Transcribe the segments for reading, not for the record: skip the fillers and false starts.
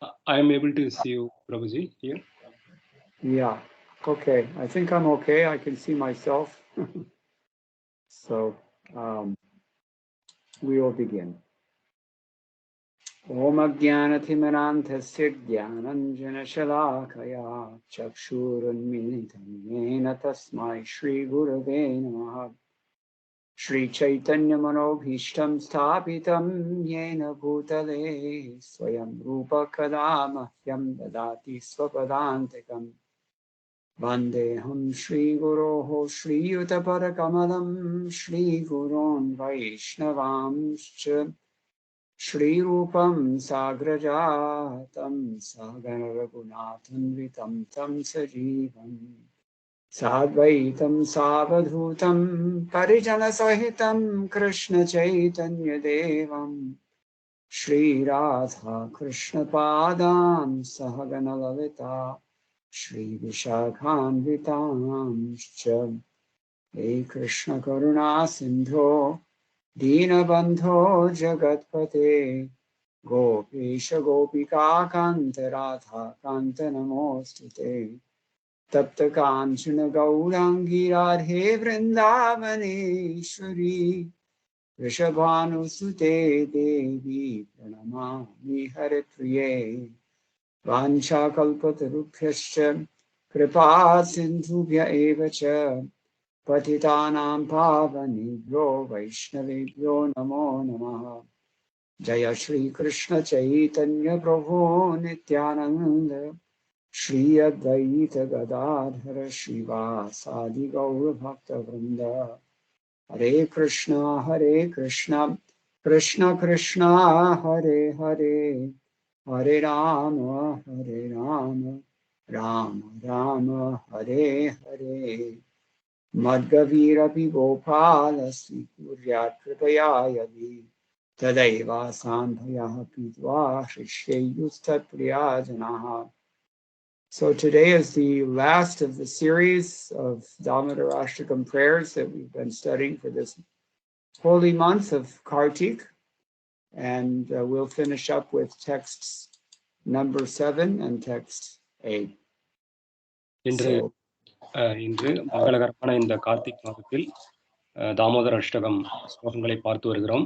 I am able to see you, Prabhuji, here. Yeah. Okay. I think I'm okay. I can see myself. So we will begin. Om Ajnanathimranthasya Jnananjanashalakaya Chakshurunmilitam Yena Tasmai Shri Gurave Namaha Shri Chaitanya Manobhishtam Sthapitam Yena Bhutale Swayam Rupa Kadamahyam Dadati Swapadantikam Vandeham Shri Guroho Shri Yutaparakamalam Shri Gurun Vaishnavamscha Shri Rupam Sagrajatam Sagana Raghunatham Vitam Tam Sajivam Sadvaitam Savadhutam Parijana Sahitam Krishna Chaitanya Devam Shri Radha Krishna Padam Sahagana Lalita Shri Vishakhan Vitamscha Hey Krishna Karuna Sindho Deenabandho Jagatpate Gopesha Gopika Kanta Radha Kanta Namostute Tapta Kanchana Gaurangi Radhe Vrindavaneshwari Rishabhanusute Devi Pranamami Haripriye Vancha Kalpatarubhyascha Kripa Sindhubhya Evacha Patitanam Pavanebhyo Vaishnavebhyo Namo Namaha Jaya Shri Krishna Chaitanya Prabhu Nityananda Shri Advaita Gadadhara Srivasadi Gaura Bhakta Vrinda Hare Krishna Krishna Krishna Hare Hare Hare Rama Rama Rama Hare Hare Madgavirapi Gopala Sikuryat Kripaya Yadi Tadaiva Sambhaya Pitva Shishyayustat Priyajanaha. So today is the last of the series of Damodar Ashtakam prayers that we've been studying for this holy month of Kartik. And we'll finish up with texts number 7 and text 8. இன்று மங்களகரமான இந்த கார்த்திக் மாதத்தில் தாமோதர அஷ்டகம் ஸ்லோகங்களை பார்த்து வருகிறோம்.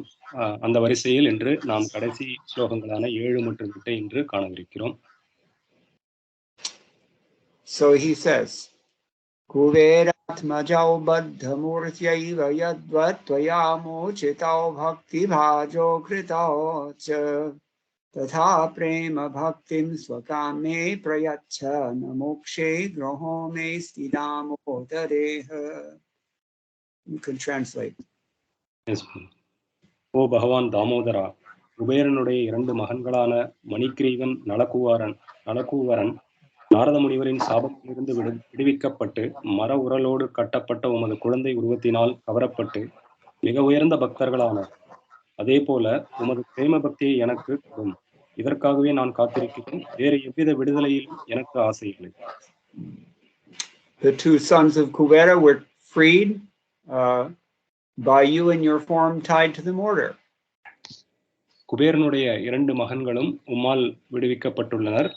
அந்த வரிசையில் இன்று நாம் கடைசி ஸ்லோகங்களான 7 மற்றும் 8 இன்று காணவிருக்கிறோம். So he says, Kuveratmajau baddhamurtyaiva yadvat tvayamo bhakti bhajo kritao cha tatha prema bhaktim swakame prayacha namokshe groho me stidamodareha. You can translate. Yes. ஓ பகவான் தாமோதரா, குபேரனுடைய 2 மகன்களான மணிக்கிரீவன் நலக்கூவரன் நாரத முனிவரின் சாபத்திலிருந்து விடுவிக்கப்பட்டு மர உரலோடு கட்டப்பட்ட உமது குழந்தை உருவத்தினால் கவரப்பட்டு மிக உயர்ந்த பக்தர்களானார். அதே போல உமது பிரேம பக்தியை எனக்கு கொடும். இதற்காகவே நான் காத்திருக்கிறேன். வேறு எவ்வித விடுதலையிலும் எனக்கு ஆசை இல்லை. The 2 sons of Kuvera were freed by you in your form tied to the mortar. குபேரனுடைய 2 மகன்களும் உம்மால் விடுவிக்கப்பட்டுள்ளனர்.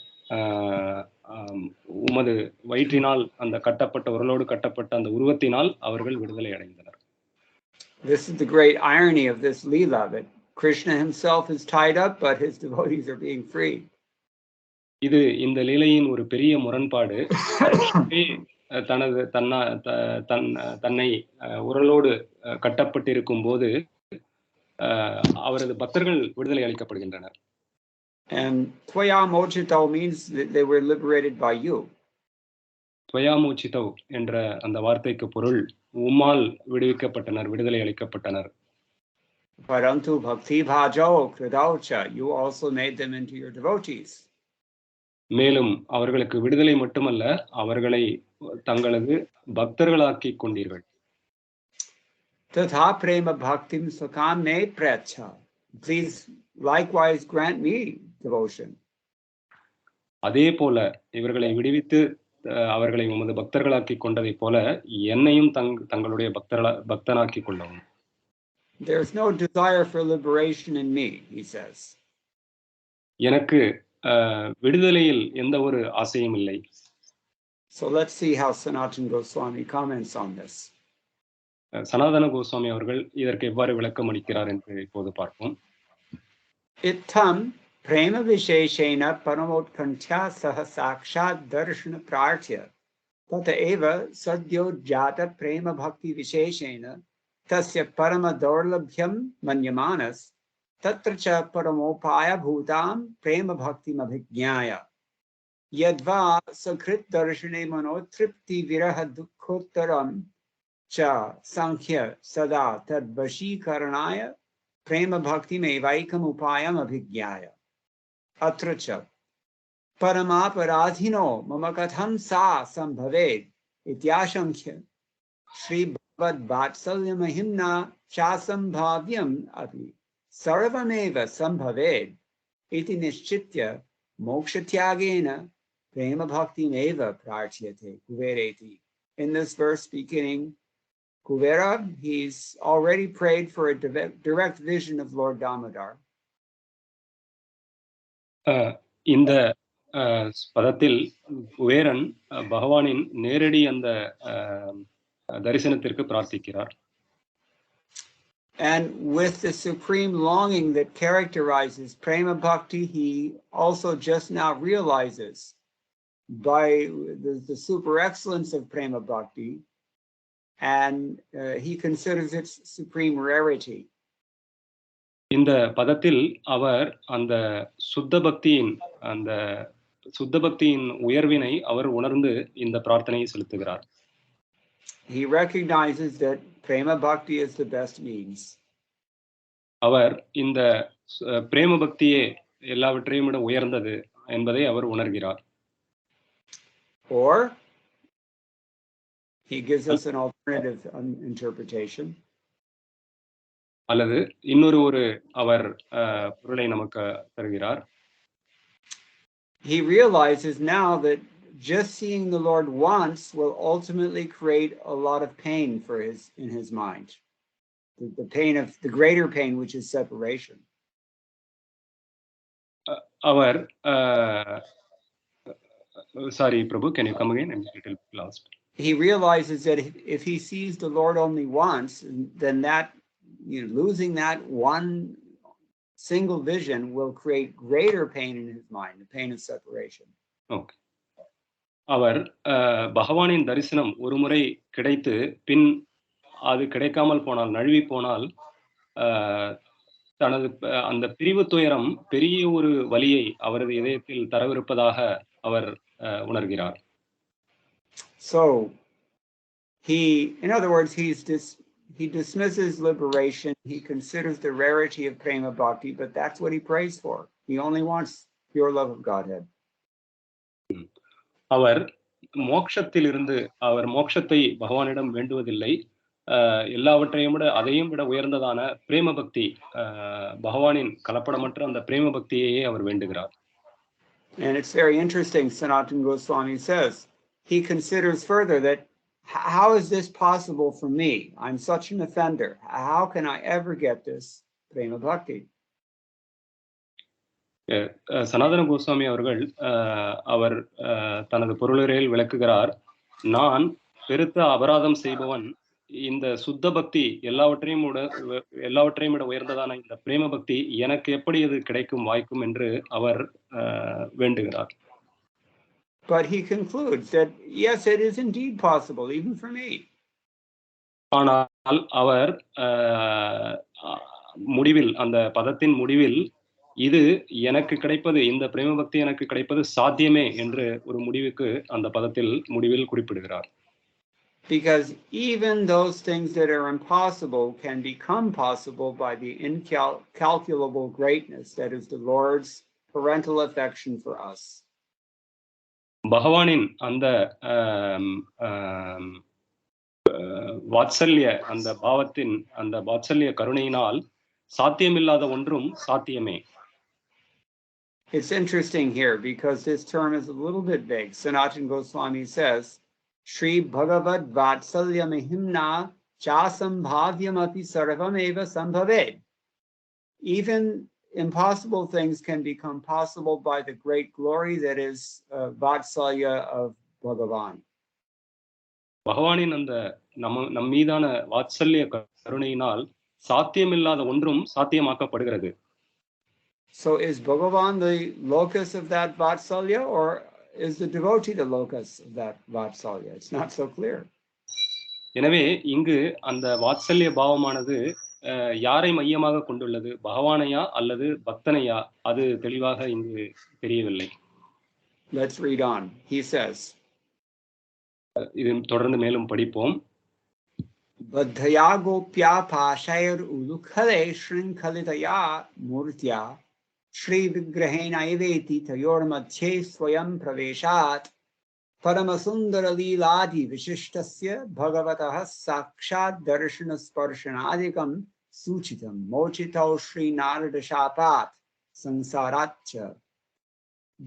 உமது வயிற்றினால் அந்த கட்டப்பட்ட உரலோடு கட்டப்பட்ட அந்த உருவத்தினால் அவர்கள் விடுதலை அடைந்தனர். This is the great irony of this Leela, that Krishna himself is tied up, but his devotees are being freed. இது இந்த லீலையின் ஒரு பெரிய முரண்பாடு. தன்னை உரலோடு கட்டப்பட்டிருக்கும் போது அவரது பக்தர்கள் விடுதலை அளிக்கப்படுகின்றனர். And Tvayamochitau means that they were liberated by you. Tvayamochitau என்ற அந்த வார்த்தைக்கு பொருள் உம்மால் விடுவிக்கப்பட்டனர், விடுதலை அளிக்கப்பட்டனர். Parantu bhakti bhajao kridaucha, you also made them into your devotees. மேலும் அவர்களுக்கு விடுதலை மட்டுமல்ல, அவர்களை தங்களது பக்தர்களாக்கிக் கொண்டீர்கள். Tatha prema bhaktim swakam me pracha, please likewise grant me devotion. அதே போல இவர்களை விடுவித்து அவர்களை உமது பக்தர்களாக்கிக் கொண்டதைப் போல என்னையும் தங்களுடைய பக்தனாக்கிக் கொள்ளவும். There's no desire for liberation in me, he says. எனக்கு விடுதலையில் எந்த ஒரு ஆசையும் இல்லை. So let's see how Sanatana Goswami comments on this. சனாதன கோஸ்வாமி அவர்கள் இதற்கு எவ்வாறு விளக்கம் அளிக்கிறார் என்று இப்போது பார்ப்போம். Ittham prema visheshena paramotkanthya saha sakshat darshana prarthya tata eva sadyo jata prema bhakti visheshena tasya parama daurlabhyam manyamanas tatra cha paramopaya bhutam prema bhakti abhijnaya yadva sakrit darshane manotripti viraha dukkhottaram cha sankhya sada tad vashikaranaya prema bhakti mevaikam upayam abhijnaya atra cha paramaparadhino mama katham sa sambhaved ityashankhya Shri Bhagavad Vatsalya Mahimna Shasambhavyam api sarvameva sambhaved iti nishchitya mokshatyagena prema bhakti neva prarthyate kuvereti. In this verse beginning Kuvera, he's already prayed for a direct vision of Lord Damodar. இந்த பதத்தில் குவேரன் பகவானின் நேரடி அந்த தரிசனத்திற்கு பிரார்த்திக்கிறார். And with the supreme longing that characterizes prema bhakti, he also just now realizes by the super excellence of prema bhakti, and he considers its supreme rarity. இந்த பதத்தில் அவர் அந்த சுத்த பக்தியின் உயர்வினை அவர் உணர்ந்து இந்த பிரார்த்தனையை செலுத்துகிறார். He recognizes that prema bhakti is the best means. அவர் இந்த பிரேம பக்தியே எல்லாவற்றையும் விட உயர்ந்தது என்பதை அவர் உணர்கிறார். Or he gives us an alternative interpretation. அல்லது இன்னொரு அவர் பொருளை நமக்கு தருகிறார். He realizes now that just seeing the Lord once will ultimately create a lot of pain in his mind. The pain of the greater pain, which is separation. Our sorry, Prabhu, can you come again? I'm a little lost. He realizes that if he sees the Lord only once, then that, losing that one single vision will create greater pain in his mind, the pain of separation. Okay. அவர் பகவானின் தரிசனம் ஒரு முறை கிடைத்து பின் அது கிடைக்காமல் போனால், நழுவி போனால், தனது அந்த பிரிவு துயரம் பெரிய ஒரு வலியை அவரது இதயத்தில் தரவிருப்பதாக அவர் உணர்கிறார். So in other words, he dismisses liberation. He considers the rarity of prema bhakti, but that's what he prays for. He only wants pure love of Godhead. அவர் மோட்சத்தை பகவானிடம் வேண்டுவதில்லை. எல்லாவற்றையும் விட அதையும் விட உயர்ந்ததான பிரேம பக்தி, பகவானின் கலப்படமற்ற அந்த பிரேம பக்தியையே அவர் வேண்டுகிறார். And it's very interesting, Sanatana Goswami says, he considers further that how is this possible for me? I'm such an offender. How can I ever get this prema bhakti? சனாதன கோஸ்வாமி அவர்கள் அவர் தனது பொருளுரையில் விளக்குகிறார், நான் பெருத்த அபராதம் செய்பவன், இந்த சுத்த பக்தி எல்லாவற்றையும் விட உயர்ந்ததான இந்த பிரேம பக்தி எனக்கு எப்படி அது கிடைக்கும் வாய்க்கும் என்று அவர் வேண்டுகிறார். But he concludes that yes, it is indeed possible even for me. ஆனால் அவர் முடிவில், அந்த பதத்தின் முடிவில், இது எனக்கு கிடைப்பது, இந்த பிரேம பக்தி எனக்கு கிடைப்பது சாத்தியமே என்று ஒரு முடிவுக்கு அந்த பதத்தில் முடிவில் குறிப்பிடுகிறார். Because even those things that are impossible can become possible by the incalculable greatness that is the Lord's parental affection for us. பகவானின் அந்த வாத்சல்ய, அந்த பாவத்தின் அந்த வாத்சல்ய கருணையினால் சாத்தியமில்லாத ஒன்றும் சாத்தியமே. It's interesting here because this term is a little bit vague. Sanatana Goswami says, Shri Bhagavad Vatsalya Mahimna Chasambhavyam api sarvam eva sambhaved. Even impossible things can become possible by the great glory that is Vatsalya of Bhagavan. பகவானின் அந்த நம் மீதான வாத்சல்ய கருணையினால் சாத்தியமில்லாத ஒன்றும் சாத்தியமாக்கப்படுகிறது. So is Bhagavan the locus of that Vatsalya, or is the devotee the locus of that Vatsalya? It's not so clear. எனவே இங்கு அந்த வாத்சல்ய பாவமானது யாரை மையமாக கொண்டுள்ளது, பகவானையா அல்லது பக்தனையா, அது தெளிவாக இங்கு தெரியவில்லை. Let's read on. He says, இது தொடர்ந்து மேலும் படிப்போம். Baddhaya gopya pashayar ulukhale shrinkalitaya murtya Shri Vigrahena eveti tayor madhye swayam praveshat Paramasundara Leeladi Vishishtasya Bhagavatah Sakshat Darshana Sparshanadikam Suchitam Mochitau Shri Narada Shapat Sansaracha.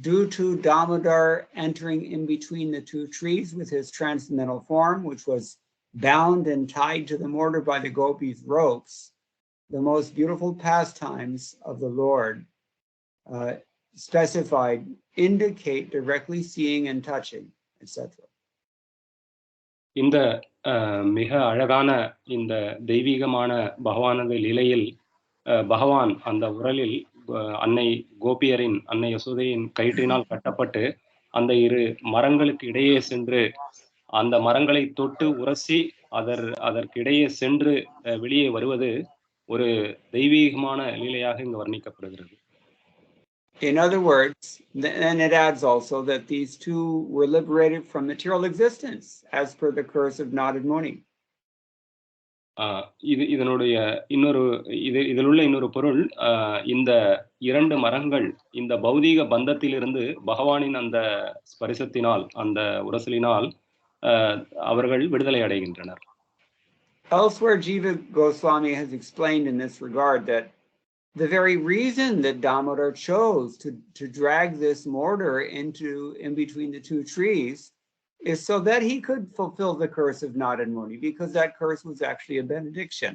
Due to Damodar entering in between the two trees with his transcendental form, which was bound and tied to the mortar by the gopis' ropes, the most beautiful pastimes of the Lord specified indicate directly seeing and touching, etc. இந்த மிக அழகான இந்த தெய்வீகமான பகவானது லீலையில் பகவான் அந்த உரலில் அன்னை கோபியரின், அன்னை யசோதையின் கயிற்றினால் கட்டப்பட்டு அந்த இரு மரங்களுக்கு இடையே சென்று அந்த மரங்களை தொட்டு உரசி அதற்கிடையே சென்று வெளியே வருவது ஒரு தெய்வீகமான லீலையாக இங்கு வர்ணிக்கப்படுகிறது. In other words, and it adds also that these two were liberated from material existence as per the curse of Narad Muni. இதனுடைய இதில் உள்ள இன்னொரு பொருள், இந்த இரண்டு மரங்கள் இந்த பௌதீக பந்தத்திலிருந்து பகவானின் அந்த ஸ்பரிசத்தினால், அந்த உரசலினால் அவர்கள் விடுதலை அடைகின்றனர். Elsewhere, Jiva Goswami has explained in this regard that the very reason that Damodar chose to drag this mortar in between the two trees is so that he could fulfill the curse of Narad Muni, because that curse was actually a benediction.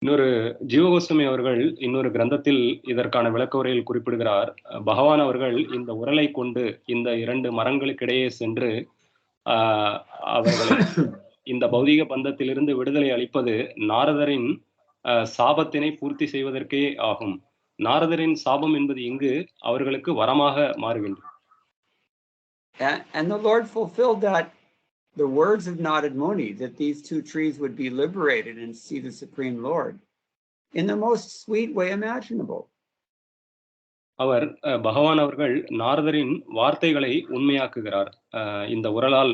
இன்னொரு ஜீவகோஸ்வாமி அவர்கள் இன்னொரு கிரந்தத்தில் இதற்கான விளக்கவுரையில் குறிப்பிடுகிறார், பகவான் அவர்கள் இந்த உரலை கொண்டு இந்த இரண்டு மரங்களுக்கிடையே சென்று அவர்களை இந்த பௌதீக பந்தத்திலிருந்து விடுதலை அளிப்பது நாரதரின் சாபத்தினை பூர்த்தி செய்வதற்கே ஆகும். நாரதரின் சாபம் என்பது இங்கு அவர்களுக்கு வரமாக மாறுகின்றது. And the Lord fulfilled that, the words of Narad Muni, that these two trees would be liberated and see the Supreme Lord in the most sweet way imaginable. அவர் பகவான் அவர்கள் நாரதரின் வார்த்தைகளை உண்மையாக்குகிறார். இந்த உரலால்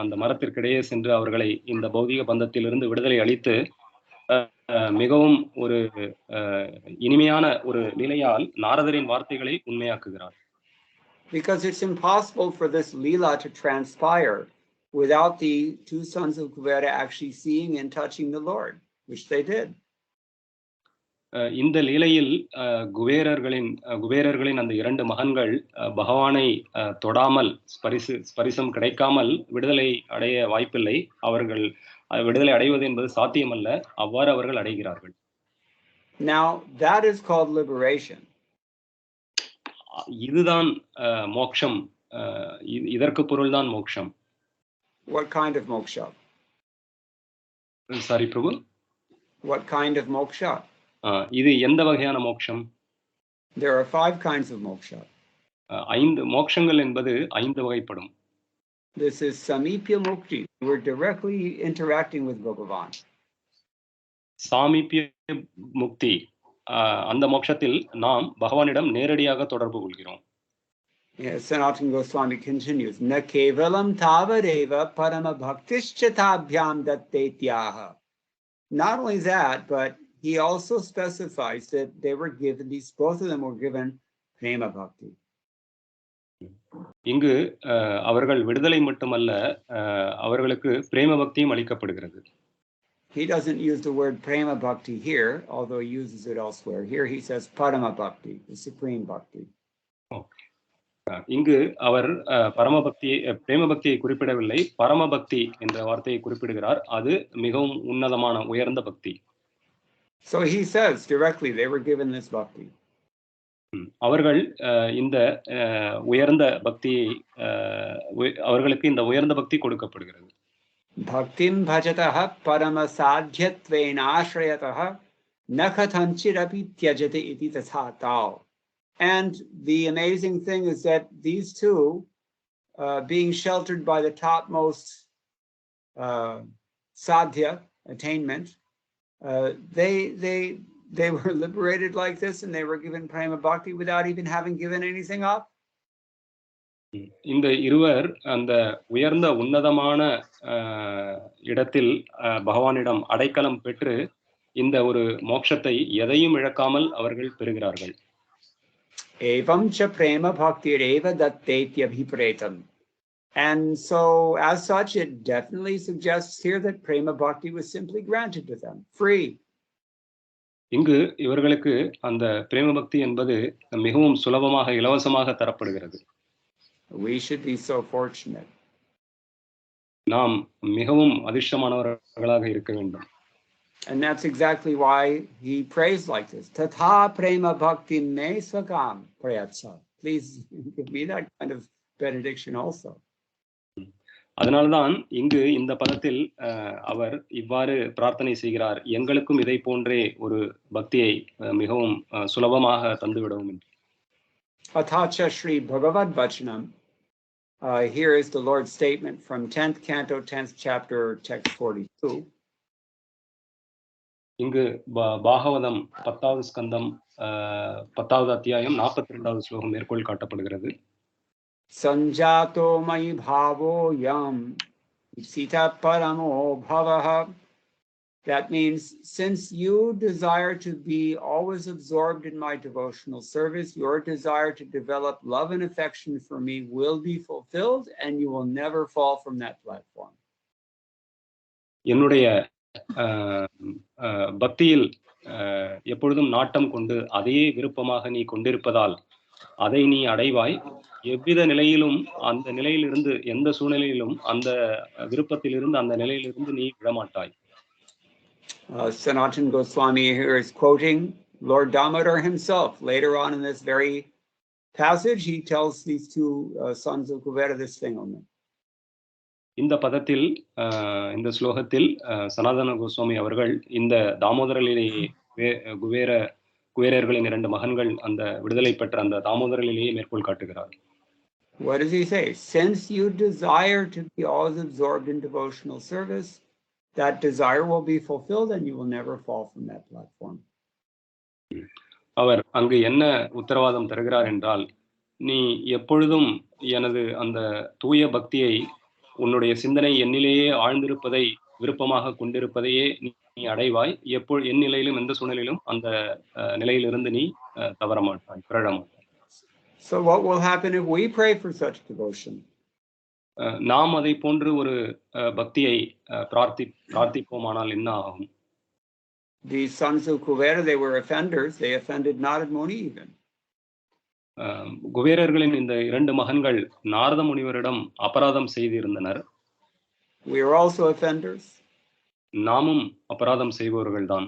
அந்த மரத்திற்கிடையே சென்று அவர்களை இந்த பௌதிக பந்தத்திலிருந்து விடுதலை அளித்து மிகவும் ஒரு இனிமையான ஒரு நிலையால் நாரதரின் வார்த்தைகளை உண்மையாக்குகிறார். Because it's impossible for this Leela to transpire without the two sons of Kuvera actually seeing and touching the Lord, which they did. இந்த லீலையில் குபேரர்களின் அந்த இரண்டு மகன்கள் பகவானை தொடாமல் ஸ்பரிசம் கிடைக்காமல் விடுதலை அடைய வாய்ப்பில்லை. அவர்கள் விடுதலை அடைவது என்பது சாத்தியமல்ல. அவ்வாறு அவர்கள் அடைகிறார்கள். Now that is called liberation. இதுதான் மோட்சம். இதற்கு பொருள்தான் மோட்சம். What kind of moksha? Sorry, Prabhu. What kind of moksha? இது எந்த வகையான மோட்சம்? There are 5 kinds of moksha. 5 மோட்சங்கள் என்பது 5 வகைப்படும். This is samipya mukti. We're directly interacting with Bhagavan. சாமீப்ய முக்தி, அந்த மோட்சத்தில் நாம் பகவானிடம் நேரடியாக தொடர்பு கொள்கிறோம். Yes, Sanatana Goswami continues, na kevalam tavadeva parama bhaktischataabhyam dattetyaha. Not only that, but he also specifies that they were given, both of them were given prema bhakti. இங்கு அவர்கள் விடுதலை மட்டுமல்ல, அவர்களுக்கு பிரேம பக்தியும் அளிக்கப்படுகிறது. He doesn't use the word prema bhakti here, although he uses it elsewhere. Here he says parama bhakti, the supreme bhakti. இங்கு அவர் பிரேம பக்தியை குறிப்பிடவில்லை, பரம பக்தி என்ற வார்த்தையை குறிப்பிடுகிறார். அது மிகவும் உன்னதமான உயர்ந்த பக்தி. So he says directly they were given this bhakti. அவர்கள் இந்த உயர்ந்த பக்தியை அவர்களுக்கு இந்த உயர்ந்த பக்தி கொடுக்கப்படுகிறது. Bhaktim bhajatah paramasadhyatvenashrayatah nakathanchirapi tyajate iti tathatao. And the amazing thing is that these two, being sheltered by the topmost sadhya, attainment, they were liberated like this, and they were given prema bhakti without even having given anything up. இந்த இருவர் அந்த உயர்ந்த உன்னதமான இடத்தில் பகவானிடம் அடைக்கலம் பெற்று இந்த ஒரு மோட்சத்தை எதையும் இழக்காமல் அவர்கள் பெறுகிறார்கள். Evam cha prema bhaktireva dattetyabhipretam. And so, as such, it definitely suggests here that prema bhakti was simply granted to them, free. இங்கு இவர்களுக்கு அந்த பிரேம பக்தி என்பது மிகவும் சுலபமாக இலவசமாக தரப்படுகிறது. We should be so fortunate. நாம் மிகவும் அதிர்ஷ்டமானவர்களாக இருக்க வேண்டும். And that's exactly why he prays like this. Tatha prema bhakti me swakam prayatsa. Please give me that kind of benediction also. அதனால்தான் இங்கு இந்த பதத்தில் அவர் இவ்வாறு பிரார்த்தனை செய்கிறார், எங்களுக்கும் இதை போன்றே ஒரு பக்தியை மிகவும் சுலபமாக தந்துவிடவும் என்று. Athacha Shri Bhagavad Vachanam. Here is the Lord's statement from 10th canto, 10th chapter, text 42. இங்கு பாகவதம் 10வது ஸ்கந்தம் 10வது அத்தியாயம் 42வது ஸ்லோகம் மேற்கோள் காட்டப்படுகிறது. Sanjato mayi bhavo yam sita paramo bhavaha. That means, since you desire to be always absorbed in my devotional service, your desire to develop love and affection for me will be fulfilled, and you will never fall from that platform. என்னுடைய பக்தியில் எப்பொழுதும் நாட்டம் கொண்டு அதையே விருப்பமாக நீ கொண்டிருப்பதால் அதை நீ அடைவாய். எவ்வித நிலையிலும் அந்த நிலையிலிருந்து எந்த சூழ்நிலையிலும் அந்த விருப்பத்திலிருந்து அந்த நிலையிலிருந்து நீ விடமாட்டாய். Sanatana Goswami here is quoting Lord Damodar himself. Later on in this very passage, he tells these two sons of Kuvera this thing only. இந்த பதத்தில் இந்த ஸ்லோகத்தில் சனாதன கோஸ்வாமி அவர்கள் இந்த தாமோதரலிலேயே குபேரர்களின் 2 மகன்கள் அந்த விடுதலை பெற்ற அந்த தாமோதரலிலேயே மேற்கோள் காட்டுகிறார். What does he say? Since you desire to be always absorbed in devotional service, that desire will be fulfilled and you will never fall from that platform. அவர் அங்கு என்ன உத்தரவாதம் தருகிறார் என்றால், நீ எப்பொழுதும் எனது அந்த தூய பக்தியை உன்னுடைய சிந்தனை என்னிலேயே ஆழ்ந்திருப்பதை விருப்பமாக கொண்டிருப்பதையே நீ அடைவாய். என் நிலையிலும் எந்த சூழ்நிலையிலும் அந்த நிலையிலிருந்து நீ தவற மாட்டாய், பிறழ மாட்டாய். So what will happen if we pray for such devotion? நாம் அதை போன்று ஒரு பக்தியை பிரார்த்திப்போமானால் என்ன ஆகும்? The sons of Kuvera, they were offenders. They offended Narad Muni even. குபேரர்களின் இந்த 2 மகன்கள் நாரத முனிவரிடம் அபராதம் செய்திருந்தனர். We are also offenders. நாமும் அபராதம் செய்பவர்கள்தான்.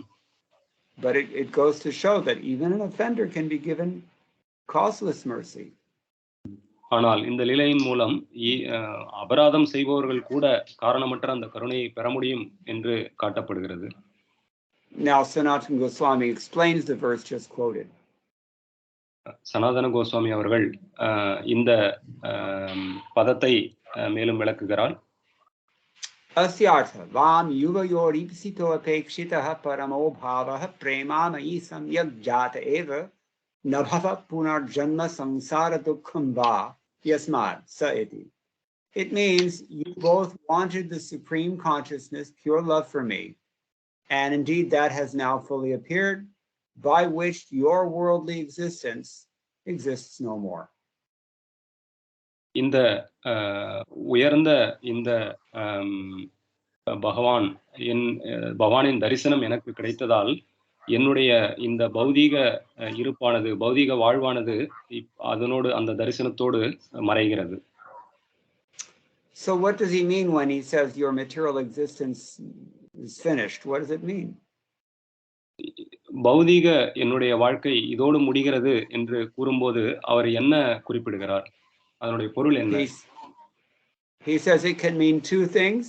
But it goes to show that even an offender can be given causeless mercy. ஆனால் இந்த லீலையின் மூலம் அபராதம் செய்பவர்கள் கூட காரணமற்ற அந்த கருணையை பெற முடியும் என்று காட்டப்படுகிறது. Now Sanatana Goswami explains the verse just quoted. சனாதன கோஸ்வாமி அவர்கள் இந்த பதத்தை மேலும் விளக்குகிறார். Asyartha vam yuvayoripsito apekshitaha paramo bhavaha premamayi samyak jata eva nabhava punarjanma samsara dukkham va yasmad sa iti. It means you both wanted the supreme consciousness, pure love for me, and indeed that has now fully appeared, by which your worldly existence exists no more. இந்த உயர்ந்த இந்த பகவானின் தரிசனம் எனக்கு கிடைத்ததால் என்னுடைய இந்த பௌதீக இருப்பானது, பௌதீக வாழ்வானது அதனோடு அந்த தரிசனத்தோடு மறைகிறது. So what does he mean when he says your material existence is finished? What does it mean? பௌதீக என்னுடைய வாழ்க்கை இதோடு முடிகிறது என்று கூறும்போது அவர் என்ன குறிப்பிடுகிறார்? அதனுடைய பொருள் என்ன? He says it can mean two things.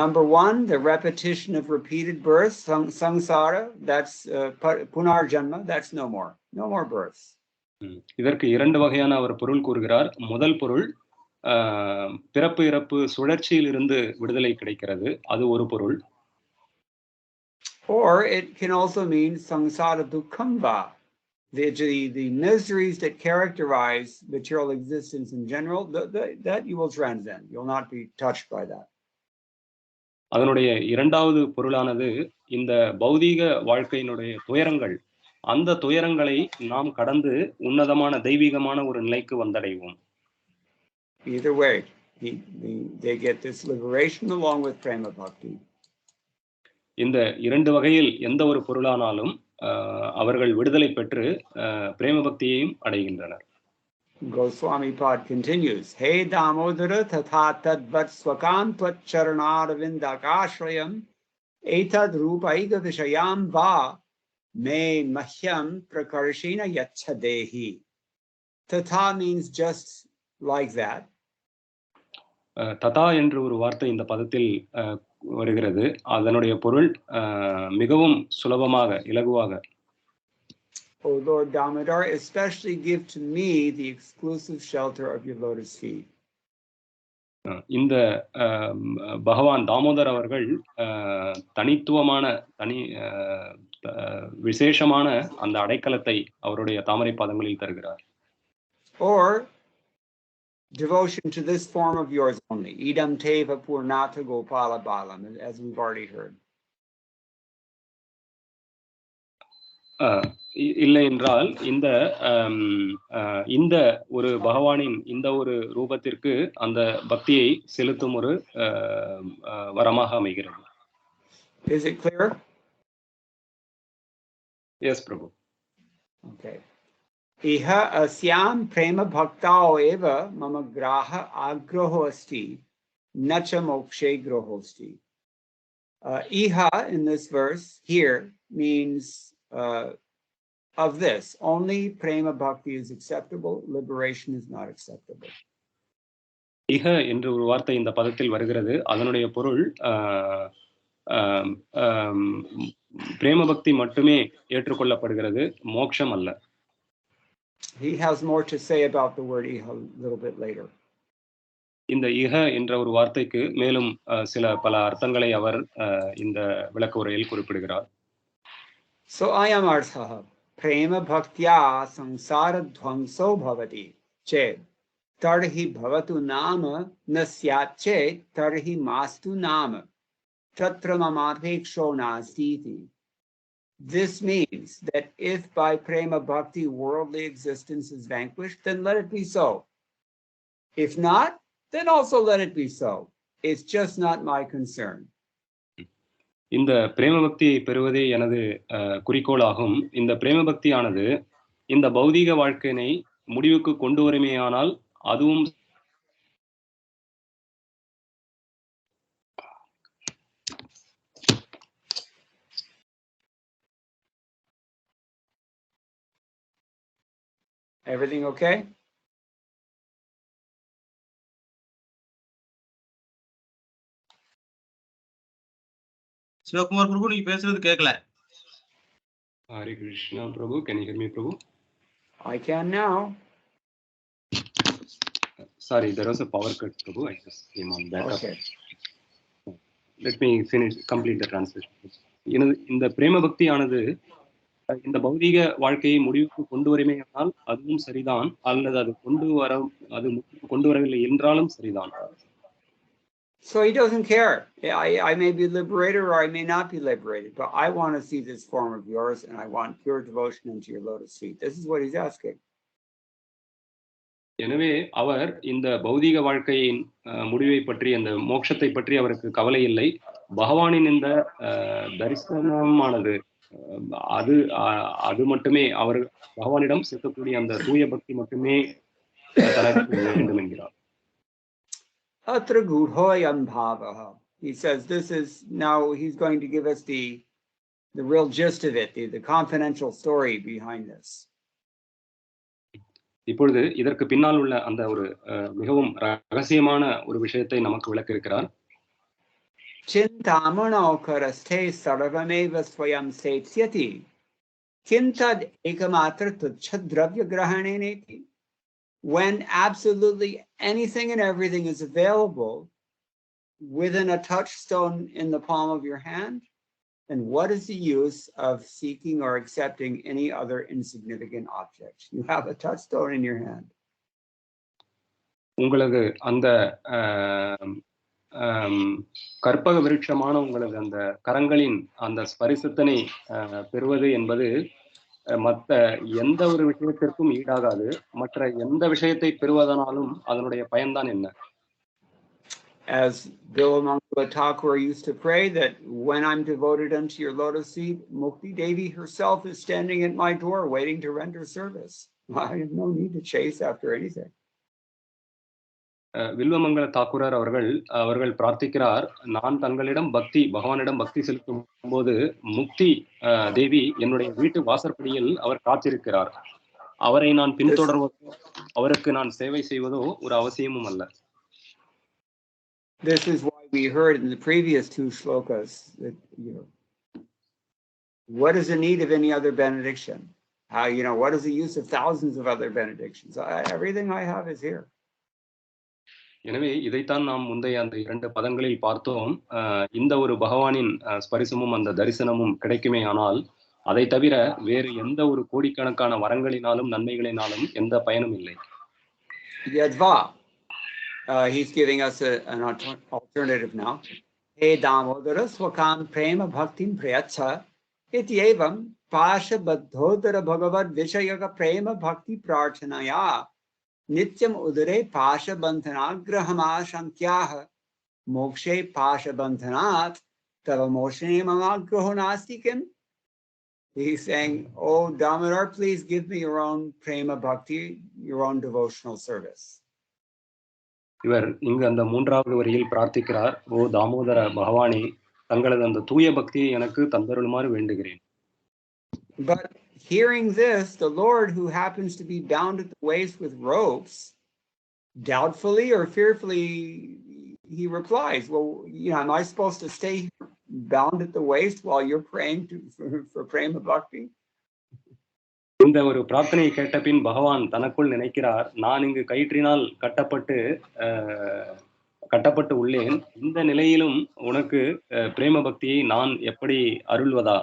Number one, the repetition of repeated births, samsara, that's punarjanma, that's no more births. இதற்கு இரண்டு வகையான அவர் பொருள் கூறுகிறார். முதல் பொருள் பிறப்பு இறப்பு சுழற்சியிலிருந்து விடுதலை கிடைக்கிறது, அது ஒரு பொருள். Or it can also mean samsara dukkamba, the miseries that characterize material existence in general, that you will transcend. You'll not be touched by that. அதனுடைய இரண்டாவது பொருளானது இந்த பௌதீக வாழ்க்கையினுடைய துயரங்கள், அந்த துயரங்களை நாம் கடந்து உன்னதமான தெய்வீகமான ஒரு நிலைக்கு வந்தடைவோம். Either way, they get this liberation along with prema bhakti. இந்த இரண்டு வகையில் எந்த ஒரு பொருளானாலும் அவர்கள் விடுதலை பெற்று பிரேம பக்தியையும் அடைகின்றனர். Goswami Pad continues, Hey Damodara tatha tadvat swakam tvat charanaravindagashrayam etad rupaiga vishayam va me mahyam prakarshina yachadehi. Tatha means just like that. ததா என்று ஒரு வார்த்தை இந்த பதத்தில் வருகிறது. அதனுடைய பொருள் மிகவும் சுலபமாக, இலகுவாக. O Lord Damodar, especially give to me the exclusive shelter of your lotus feet. இந்த பகவான் தாமோதர் அவர்கள் தனித்துவமான விசேஷமான அந்த அடைக்கலத்தை அவருடைய தாமரை பாதங்களில் தருகிறார். Or devotion to this form of yours only, idam teva purnata gopala balam, as we've already heard. இல்லை என்றால் இந்த ஒரு பகவானின் இந்த ஒரு ரூபத்திற்கு அந்த பக்தியை செலுத்தும் ஒரு வரமாக அமைகிறது. Is it clear? Yes, Prabhu. Okay. Iha asyam prema bhaktao eva mama graha agraho asti nacha mokshe graho asti. Iha in this verse here means of this, only prema bhakti is acceptable, liberation is not acceptable. இஹ என்று ஒரு வார்த்தை இந்த பதத்தில் வருகிறது. அதனுடைய பொருள் பிரேம பக்தி மட்டுமே ஏற்றுக்கொள்ளப்படுகிறது, மோட்சம் அல்ல. He has more to say about the word iha a little bit later. இந்த இஹ என்ற ஒரு வார்த்தைக்கு மேலும் பல அர்த்தங்களை அவர் இந்த விளக்க உரையில் குறிப்பிடுகிறார். So ayam arthaha prema bhaktya samsara dhvamso bhavati ched tarhi bhavatu nama nasyat ched tarhi mastu nama tatra mamapeksho nastiti. This means that if by prema bhakti worldly existence is vanquished, then let it be so. If not, then also let it be so. It's just not my concern. இந்த பிரேம பக்தியை பெறுவதே எனது குறிக்கோளாகும். இந்த பிரேம பக்தியானது இந்த பௌதீக வாழ்க்கையினை முடிவுக்கு கொண்டு வருமேயானால் அதுவும் Everything okay? சிவகுமார் பிரபு, நீங்க பேசுறது கேட்கல. Hare Krishna, Prabhu. Can you hear me, Prabhu? I can now. Sorry, there was a power cut, Prabhu. I just came on back okay. up. Let me complete the translation. இந்த பிரேம பக்தியானது இந்த பௌதீக வாழ்க்கையை முடிவுக்கு கொண்டு வருமேயானால் அதுவும் சரிதான், அல்லது அது கொண்டு வரவில்லை என்றாலும் சரிதான். So he doesn't care. I may be liberated or I may not be liberated, but I want to see this form of yours and I want pure devotion into your lotus feet. This is what he's asking. எனவே அவர் இந்த பௌதீக வாழ்க்கையின் முடிவை பற்றி, அந்த மோட்சத்தை பற்றி அவருக்கு கவலை இல்லை. பகவானின் இந்த தரிசனமானது அது மட்டுமே அவர் பகவானிடம் சேர்க்கக்கூடிய அந்த தூய பக்தி மட்டுமே தனக்கு வேண்டும் என்கிறார். Atra gudhoyam bhavaha. He says this is now he's going to give us the the real gist of it, the confidential story behind this. இப்பொழுது இதற்கு பின்னால் உள்ள அந்த ஒரு மிகவும் ரகசியமான ஒரு விஷயத்தை நமக்கு விளக்க இருக்கிறார். Chintamano karaste sarvameva swayam setsyati kintad ekamatra tuchha dravya grahaneneti. When absolutely anything and everything is available within a touchstone in the palm of your hand, and what is the use of seeking or accepting any other insignificant object? You have a touchstone in your hand. உங்களது அந்த கற்பக விருட்சமான உங்களது அந்த கரங்களின் அந்த ஸ்பரிசத்தினை பெறுவது என்பது மற்ற எந்த ஒரு விஷயத்திற்கும் ஈடாகாது. மற்ற எந்த விஷயத்தை பெறுவதனாலும் அதனுடைய பயன்தான் என்ன? As Bilamangala Thakur used to pray that when I'm devoted unto your lotus seat, Mukti Devi herself is standing at my door waiting to render service. I have no need to chase after anything. Vilvamangala தாக்கூரர் அவர்கள் பிரார்த்திக்கிறார், நான் தங்களிடம் பகவானிடம் பக்தி செலுத்தும் போது முக்தி தேவி என்னுடைய வீட்டு வாசற்படியில் அவர் காத்திருக்கிறார். அவரை நான் பின்தொடர்வதோ அவருக்கு நான் சேவை செய்வதோ ஒரு அவசியமும் அல்ல. This is why we heard in the previous two shlokas that, what is the need of any other benediction? How, what is the use of thousands of other benedictions? Everything I have is here. எனவே இதைத்தான் நாம் முந்தைய அந்த 2 பதங்களில் பார்த்தோம். இந்த ஒரு பகவானின் ஸ்பரிசமும் அந்த தரிசனமும் கிடைக்குமே ஆனால் அதை தவிர வேறு எந்த ஒரு கோடிக்கணக்கான வரங்களினாலும் நன்மைகளினாலும் எந்த பயனும் இல்லை. Yadva, he's giving us an alternative now. Hey Damodara swakam prema bhaktim prayacha ityevam pasha baddhodara bhagavad vishayaga prema bhakti prarthanaya Nityam udare pasha bandhanagrahama shankyaha mokshe pasha bandhanat tava moshane mamagraho nastikim. He's saying, oh Damodar, please give me your own prema bhakti, your own devotional service. இவர் இங்கு அந்த 3வது வரியில் பிரார்த்திக்கிறார், ஓ தாமோதர பகவானே, தங்களது அந்த தூய பக்தியை எனக்கு தந்தருளுமாறு வேண்டுகிறேன். But hearing this, the Lord, who happens to be bound at the waist with ropes, doubtfully or fearfully, he replies, well, am I supposed to stay bound at the waist while you're praying for prema bhakti? இந்த ஒரு பிரார்த்தனையை கேட்ட பின் பகவான் தனக்குள் நினைக்கிறார், நான் இங்கு கயிற்றினால் கட்டப்பட்டு உள்ளேன். இந்த நிலையிலும் உனக்கு பிரேம பக்தியை நான் எப்படி அருள்வதா?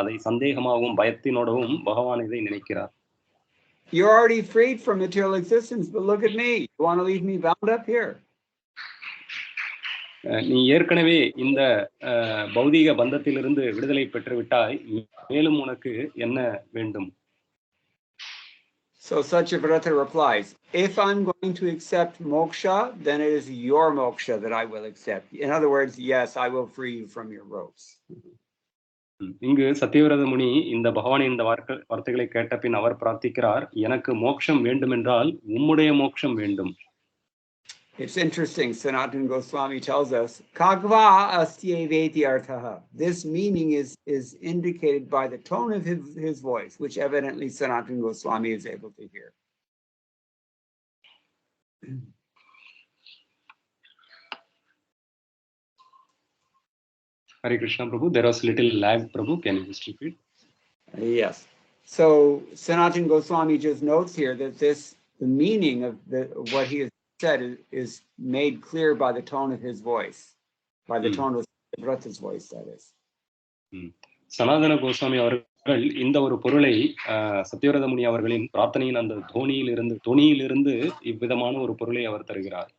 அதை சந்தேகமாகவும் பயத்தினோடவும் பகவான் இதை நினைக்கிறார். You're already freed from material existence, but look at me. You want to leave me bound up here? நீ ஏற்கனவே இந்த பௌதீக பந்தத்திலிருந்து விடுதலை பெற்று விட்டாய். மேலும் உனக்கு என்ன வேண்டும்? So Satyavrata replies, if I'm going to accept moksha, then it is your moksha that I will accept. In other words, yes, I will free you from your ropes. இங்கு சத்தியவிரத முனி இந்த பகவானின் இந்த வார்த்தைகளை கேட்ட பின் அவர் பிரார்த்திக்கிறார், எனக்கு மோட்சம் வேண்டுமென்றால் உம்முடைய மோட்சம் வேண்டும். It's interesting, Sanatana Goswami tells us, Kagva astyeveti arthaha. This meaning is indicated by the tone of his voice, which evidently Sanatana Goswami is able to hear. Hare Krishna, Prabhu. There was little lag, Prabhu. Can you just repeat? Yes. So Sanatana Goswami just notes here that the meaning of what he has said is made clear by the tone of his voice, by the tone of Vrata's voice, that is. சனாதன கோஸ்வாமி அவர்கள் இந்த ஒரு பொருளை சத்தியவிரத முனி அவர்களின் பிரார்த்தனையின் அந்த தொனியிலிருந்து இவ்விதமான ஒரு பொருளை அவர் தருகிறார்.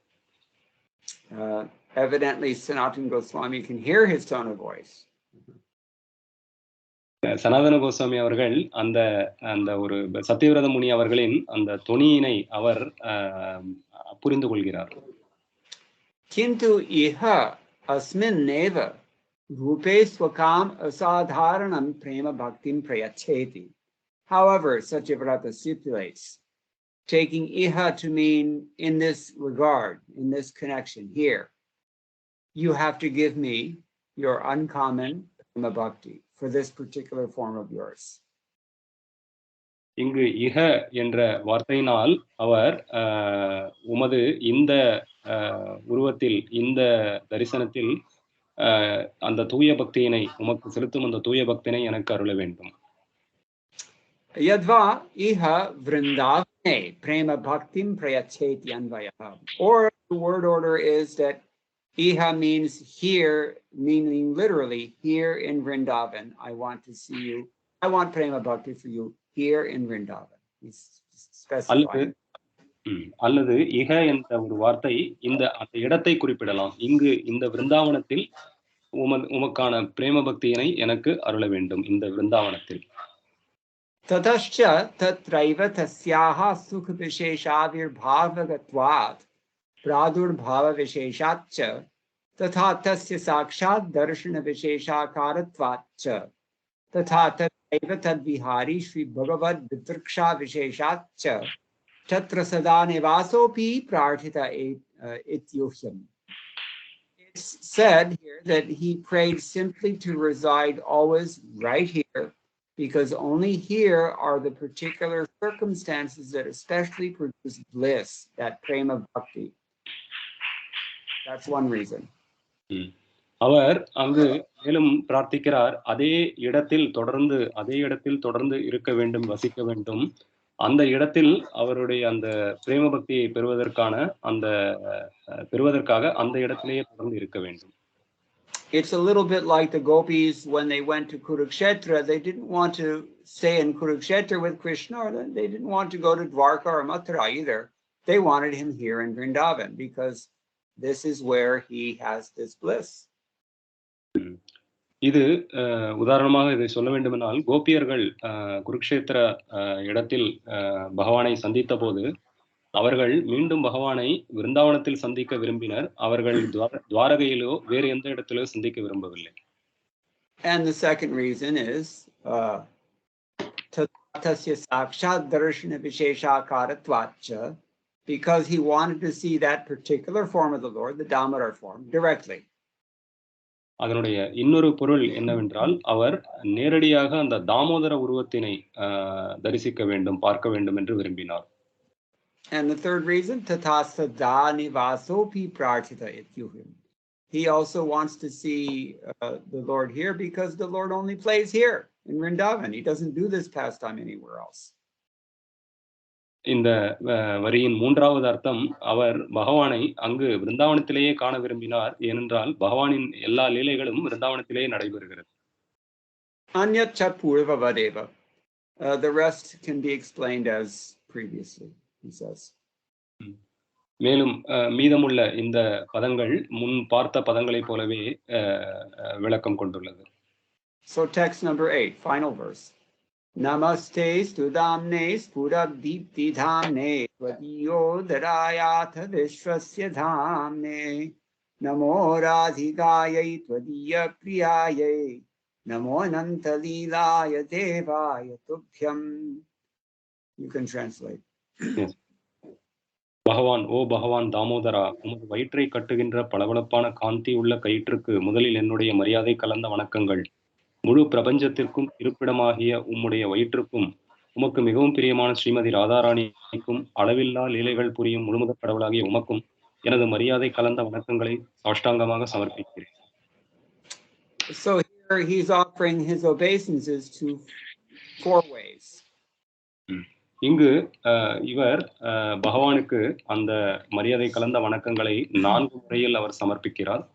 Evidently Sanatana Goswami can hear his tone of voice. சனாதன கோஸ்வாமி அவர்கள் அந்த ஒரு சத்தியவிரத முனி அவர்களின் அந்த தொனியினை அவர் புரிந்து கொள்கிறார். Kintu iha asmin neva rupe swakam asadharanam prema bhaktim prayacheti. However, Satyavrata stipulates, taking iha to mean in this regard, in this connection here, you have to give me your uncommon prema bhakti. for this particular form of yours. இங்கு இஹ என்ற வார்த்தையினால் அவர் உமது இந்த உருவத்தில் இந்த தரிசனத்தில் அந்த தூய பக்தியினை உமக்கு செலுத்தும் அந்த தூய பக்தினை எனக்கு அருள வேண்டும். Yadva iha vrindavane prema bhaktim prayacheti anvayah. Or the word order is that iha means here, meaning literally here in Vrindavan. I want to see you. I want prema bhakti for you here in Vrindavan. He's specifying. அல்லது இஹ என்ற ஒரு வார்த்தை அந்த இடத்தை குறிப்பிடலாம். இங்கு இந்த விருந்தாவனத்தில் உமக்கான பிரேம பக்தியினை எனக்கு அருள வேண்டும் இந்த விருந்தாவனத்தில். ततश्च तत्रैव तस्याः सुख विशेषाविर्भावगत्वात् प्रादुर्भावविशेषाच्च तथा तस्य साक्षात् दर्शन विशेषाकारत्वाच्च तथा तत्रैव तद्विहारी श्री भगवद् वितृक्षा विशेषाच्च तत्र सदा निवासोऽपि प्रार्थित इत्युह्यम्. It's said here that he prayed simply to reside always right here, because only here are the particular circumstances that especially produce bliss, that prema bhakti. That's one reason. அவர் அங்கு மேலும் பிரார்த்திக்கிறார், அதே இடத்தில் தொடர்ந்து இருக்க வேண்டும், வசிக்க வேண்டும். அந்த இடத்தில் அவருடைய அந்த பிரேம பக்தியை பெறுவதற்காக அந்த இடத்திலேயே தொடர்ந்து இருக்க வேண்டும். It's a little bit like the gopis when they went to Kurukshetra. They didn't want to stay in Kurukshetra with Krishna, or they didn't want to go to Dwarka or Mathura either. They wanted him here in Vrindavan because this is where he has this bliss. இது உதாரணமாக இதை சொல்ல வேண்டுமென்றால், கோபியர்கள் குருக்ஷேத்திர இடத்தில் பகவானை சந்தித்த போது அவர்கள் மீண்டும் பகவானை விருந்தாவனத்தில் சந்திக்க விரும்பினர். அவர்கள் துவாரகையிலோ வேறு எந்த இடத்திலோ சந்திக்க விரும்பவில்லை. And the second reason is tasya sakshat darshana visheshakaratvacha, because he wanted to see that particular form of the Lord, the Damodar form, directly. அதனுடைய இன்னொரு பொருள் என்னவென்றால், அவர் நேரடியாக அந்த தாமோதர உருவத்தினை தரிசிக்க வேண்டும், பார்க்க வேண்டும் என்று விரும்பினார். And the third reason, tathasada nivasopi prarthita ityuhim. He also wants to see the Lord here because the Lord only plays here in Vrindavan. He doesn't do this pastime anywhere else. இந்த வரியின் மூன்றாவது அர்த்தம், அவர் பகவானை அங்கு விருந்தாவனத்திலேயே காண விரும்பினார். ஏனென்றால் பகவானின் எல்லா லீலைகளும் விருந்தாவனத்திலேயே நடைபெறுகிறது. Anyat chapurvavadeva. The rest can be explained as previously, he says. மேலும் மீதமுள்ள இந்த பதங்கள் முன் பார்த்த பதங்களைப் போலவே விளக்கம் கொண்டுள்ளது. So text number 8, final verse. Namaste studamne spurabdipti dhamne tvadiyo darayatha vishwasya dhamne namo radhikayai tvadiya priyayai namo ananta leelaya devaya tubhyam. You can translate. Yes. பகவான் தாமோதரா, உமது வயிற்றை கட்டுகின்ற பளபளப்பான காந்தி உள்ள கயிற்றுக்கு முதலில் என்னுடைய மரியாதை கலந்த வணக்கங்கள். முழு பிரபஞ்சத்திற்கும் இருப்பிடமாகிய உம்முடைய வயிற்றுக்கும் உமக்கு மிகவும் பிரியமான ஸ்ரீமதி ராதாராணிக்கும் அளவில்லா லீலைகள் புரியும் முழுமுதற் கடவுளாகிய உமக்கும் எனது மரியாதை கலந்த வணக்கங்களை சாஷ்டாங்கமாக சமர்ப்பிக்கிறேன். So here he's offering his obeisances to 4 ways. இங்கு இவர் பகவானுக்கு அந்த மரியாதை கலந்த வணக்கங்களை 4 முறையில் அவர் சமர்ப்பிக்கிறார்.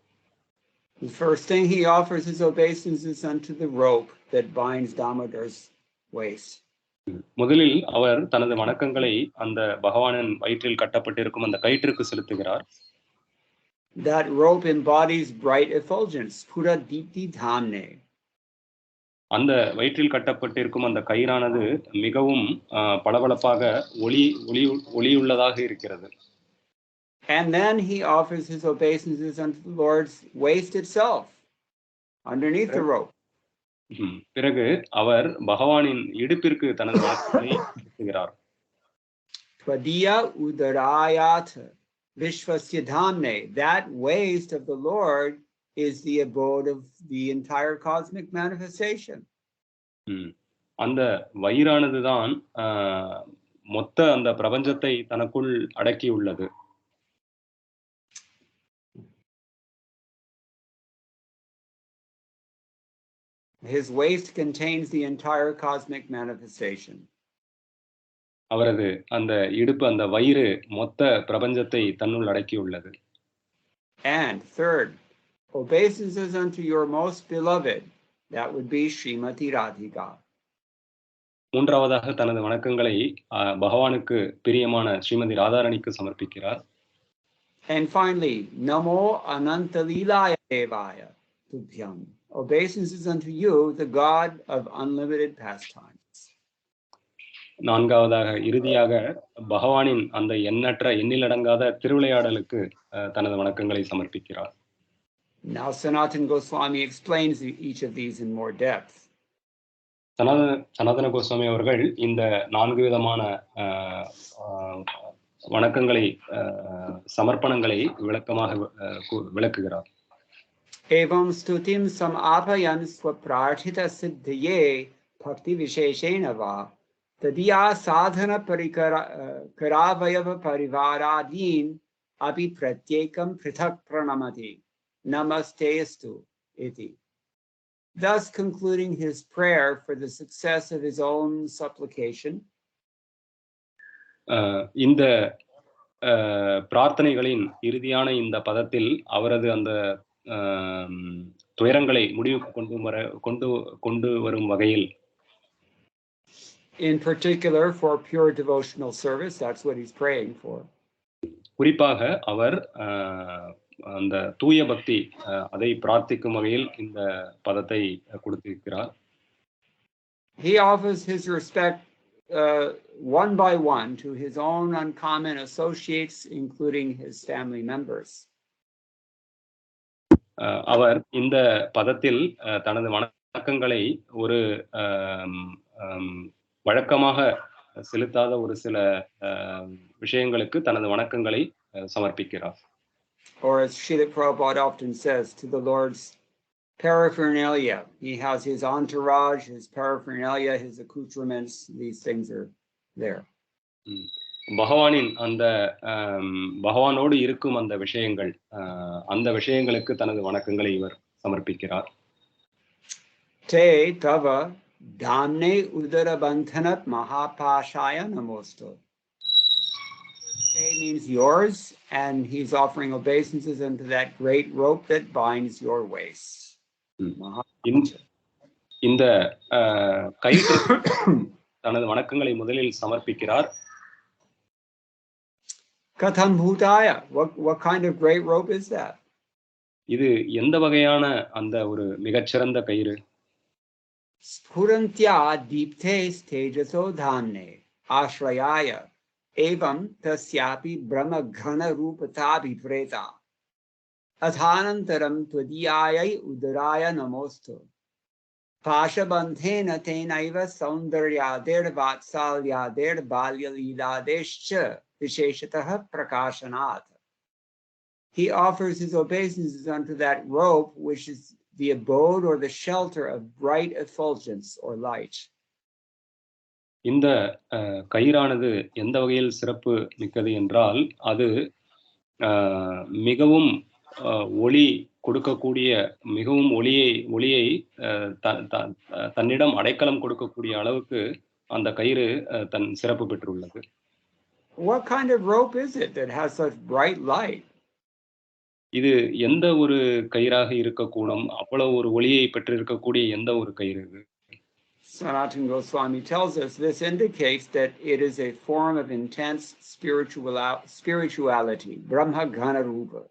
The first thing he offers his obeisances unto the rope that binds Damodar's waist. முதலில் அவர் தனது வணக்கங்களை அந்த பகவானின் வயிற்றில் கட்டப்பட்டிருக்கும் அந்த கயிற்றுக்கு செலுத்துகிறார். That rope embodies bright effulgence, pura dipti dhamne. அந்த வயிற்றில் கட்டப்பட்டிருக்கும் அந்த கயிறானது மிகவும் பளபளப்பாக ஒளியுள்ளதாக இருக்கிறது. And then he offers his obeisances unto the Lord's waist itself, underneath the rope. பிறகு அவர் பகவானின் இடுப்பிற்கு தனது வணக்கங்களை செலுத்துகிறார். Tvadiya udarayatha vishwasya dhamne. That waist of the Lord is the abode of the entire cosmic manifestation. அந்த வயிறானதுதான் மொத்த அந்த பிரபஞ்சத்தை தனக்குள் அடக்கியுள்ளது. His waist contains the entire cosmic manifestation. அவரது அந்த இடுப்பு, அந்த வயிறு மொத்த பிரபஞ்சத்தை தன்னுள் அடக்கியுள்ளது. And third, obeisances unto your most beloved, that would be Srimati Radhika. மூன்றாவதாக தனது வணக்கங்களை பகவானுக்கு பிரியமான Srimathi ராதாரணிக்கு சமர்ப்பிக்கிறார். And finally, Namo Anantalilaya Devaya Tubhyam. Obeisances unto you, the God of unlimited pastimes. நான்காவதாக இறுதியாக பகவானின் அந்த எண்ணற்ற எண்ணிலடங்காத திருவிளையாடலுக்கு தனது வணக்கங்களை சமர்ப்பிக்கிறார். Now Sanatana Goswami explains each of these in more depth. சனாதன கோஸ்வாமி அவர்கள் இந்த 4 விதமான வணக்கங்களை சமர்ப்பணங்களை விளக்கமாக விளக்குகிறார். Evam stutim samapayan swaprarthita siddhaye bhakti visheshena va tadiya sadhana parikaravayava parivaradin api pratyekam prithak pranamati namastestu iti. Thus concluding his prayer for the success of his own supplication. இந்த பிரார்த்தனைகளின் இறுதியான இந்த பதத்தில் அவரது அந்த துயரங்களை முடிவுக்கு கொண்டு வரும் வகையில், in particular for pure devotional service, that's what he's praying for. குறிப்பாக அவர் அந்த தூய பக்தி அதை பிரார்த்திக்கும் வகையில் இந்த பதத்தை கொடுத்திருக்கிறார். He offers his respect one by one to his own uncommon associates, including his family members. அவர் இந்த பதத்தில் தனது வணக்கங்களை ஒரு வழக்கமாக செலுத்தாத ஒரு சில விஷயங்களுக்கு தனது வணக்கங்களை சமர்ப்பிக்கிறார். Or as Srila Prabhupada often says, to the Lord's paraphernalia. He has his entourage, his paraphernalia, his accoutrements. These things are there. பகவானின் அந்த பகவானோடு இருக்கும் அந்த விஷயங்கள், அந்த விஷயங்களுக்கு தனது வணக்கங்களை இவர் சமர்ப்பிக்கிறார். Te tava damne udara bandhanat mahapashaya namostu. Te means yours, and he's offering obeisances unto that great rope that binds your waist. இந்த கயிற்று தனது வணக்கங்களை முதலில் சமர்ப்பிக்கிறார். Katham bhutaya, what kind of great rope is that? இது எந்த வகையான அந்த ஒரு மிகச்சிறந்த கயிறு? Spurantya deepte tejaso dhamne ashrayaya evam tasyapi brahma ghana rupatabi preta athanantaram twadiyayai udaraya namostu pashabandhena tenaiva saundaryader vatsalyader balyalidadescha visheshatah prakashanat. He offers his obeisances unto that rope which is the abode or the shelter of bright effulgence or light. இந்த கயிறானது எந்த வகையில் சிறப்பு மிக்கது என்றால், அது மிகவும் ஒளி கொடுக்கக்கூடிய, மிகவும் ஒளியை தன்னிடம் அடைக்கலம் கொடுக்கக்கூடிய அளவுக்கு அந்த கயிறு தன் சிறப்பு பெற்றுள்ளது. What kind of rope is it that has such bright light? இது எந்த ஒரு கயிறாக இருக்கக்கூடும்? அவ்வளவு ஒரு ஒளியை பெற்றிருக்கக்கூடிய எந்த ஒரு கயிறு இது? Sanatana Goswami tells us this indicates that it is a form of intense spirituality, Brahma Ghana Rupa.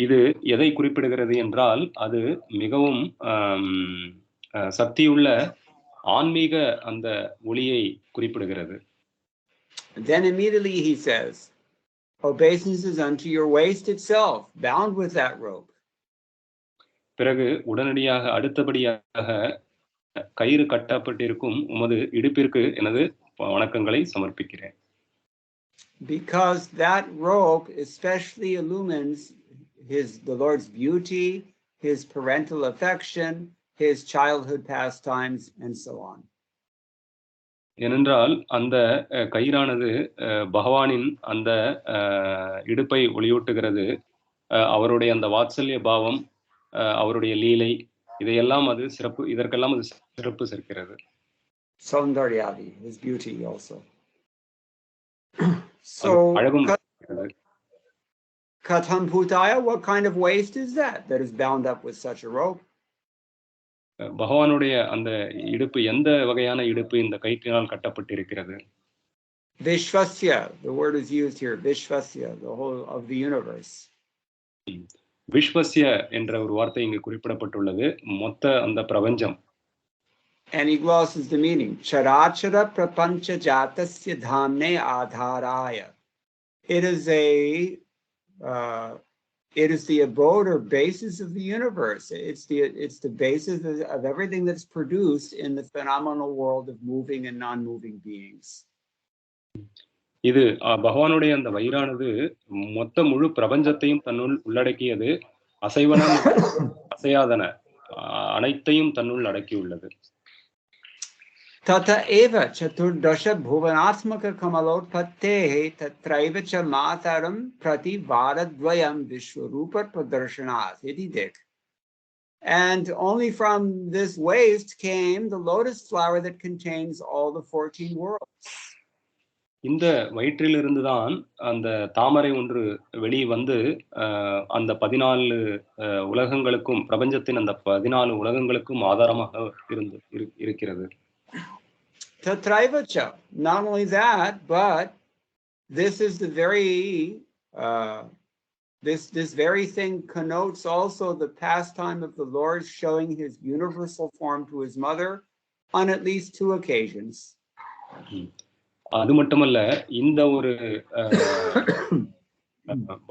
இது எதை குறிப்பிடுகிறது என்றால், அது மிகவும் சக்தியுள்ள ஆன்மீக அந்த ஒளியை குறிப்பிடுகிறது. Then immediately he says, obeisances unto your waist itself, bound with that rope. பிறகு உடனடியாக அடுத்தபடியாக கயிறு கட்டப்பட்டிருக்கும் உமது இடுப்பிற்கு எனது வணக்கங்களை சமர்ப்பிக்கிறேன். Because that rope especially illumines the Lord's beauty, his parental affection, his childhood pastimes, and so on. ஏனென்றால் அந்த கயிறானது பகவானின் அந்த இடுப்பை ஒளியூட்டுகிறது. அவருடைய அந்த வாத்சல்ய பாவம், அவருடைய லீலை, இதையெல்லாம் அது இதற்கெல்லாம் அது சிறப்பு சேர்க்கிறது. Saundaryadi, his beauty also. So, Katham Bhutaya, what kind of waist is that is bound up with such a rope? பகவானுடைய அந்த இடுப்பு எந்த வகையான இடுப்பு இந்த கயிற்றினால் கட்டப்பட்டிருக்கிறது? Vishvasya, the word is used here, Vishvasya, the whole of the universe. விஸ்வஸ்ய என்ற ஒரு வார்த்தை இங்கு குறிப்பிடப்பட்டுள்ளது. மொத்த அந்த பிரபஞ்சம். And he glosses the meaning. Charachara prapancha jatasya dhamne adharaya. It is the abode or basis of the universe. It's the basis of everything that's produced in the phenomenal world of moving and non-moving beings. இது பகவானுடைய அந்த வயிறானது மொத்த முழு பிரபஞ்சத்தையும் தன்னுள் உள்ளடக்கியது. அசைவன அசையாதன அனைத்தையும் தன்னுள் அடக்கியுள்ளது. Tata eva chaturdasha bhuvanatmaka kamalotpattehe tatraiva cha mataram prati varadvayam vishwarupa pradarshanath. Iti dik. And only from this waste came the lotus flower that contains all the 14 worlds. இந்த வயிற்றிலிருந்து தான் அந்த தாமரை ஒன்று வெளியே வந்து அந்த 14 உலகங்களுக்கும் பிரபஞ்சத்தின் அந்த 14 உலகங்களுக்கும் ஆதாரமாக இருக்கிறது. Tatraivacha. Not only that, but this is the very this very thing connotes also the pastime of the Lord showing his universal form to his mother on at least 2 occasions. அது மட்டுமல்ல, இந்த ஒரு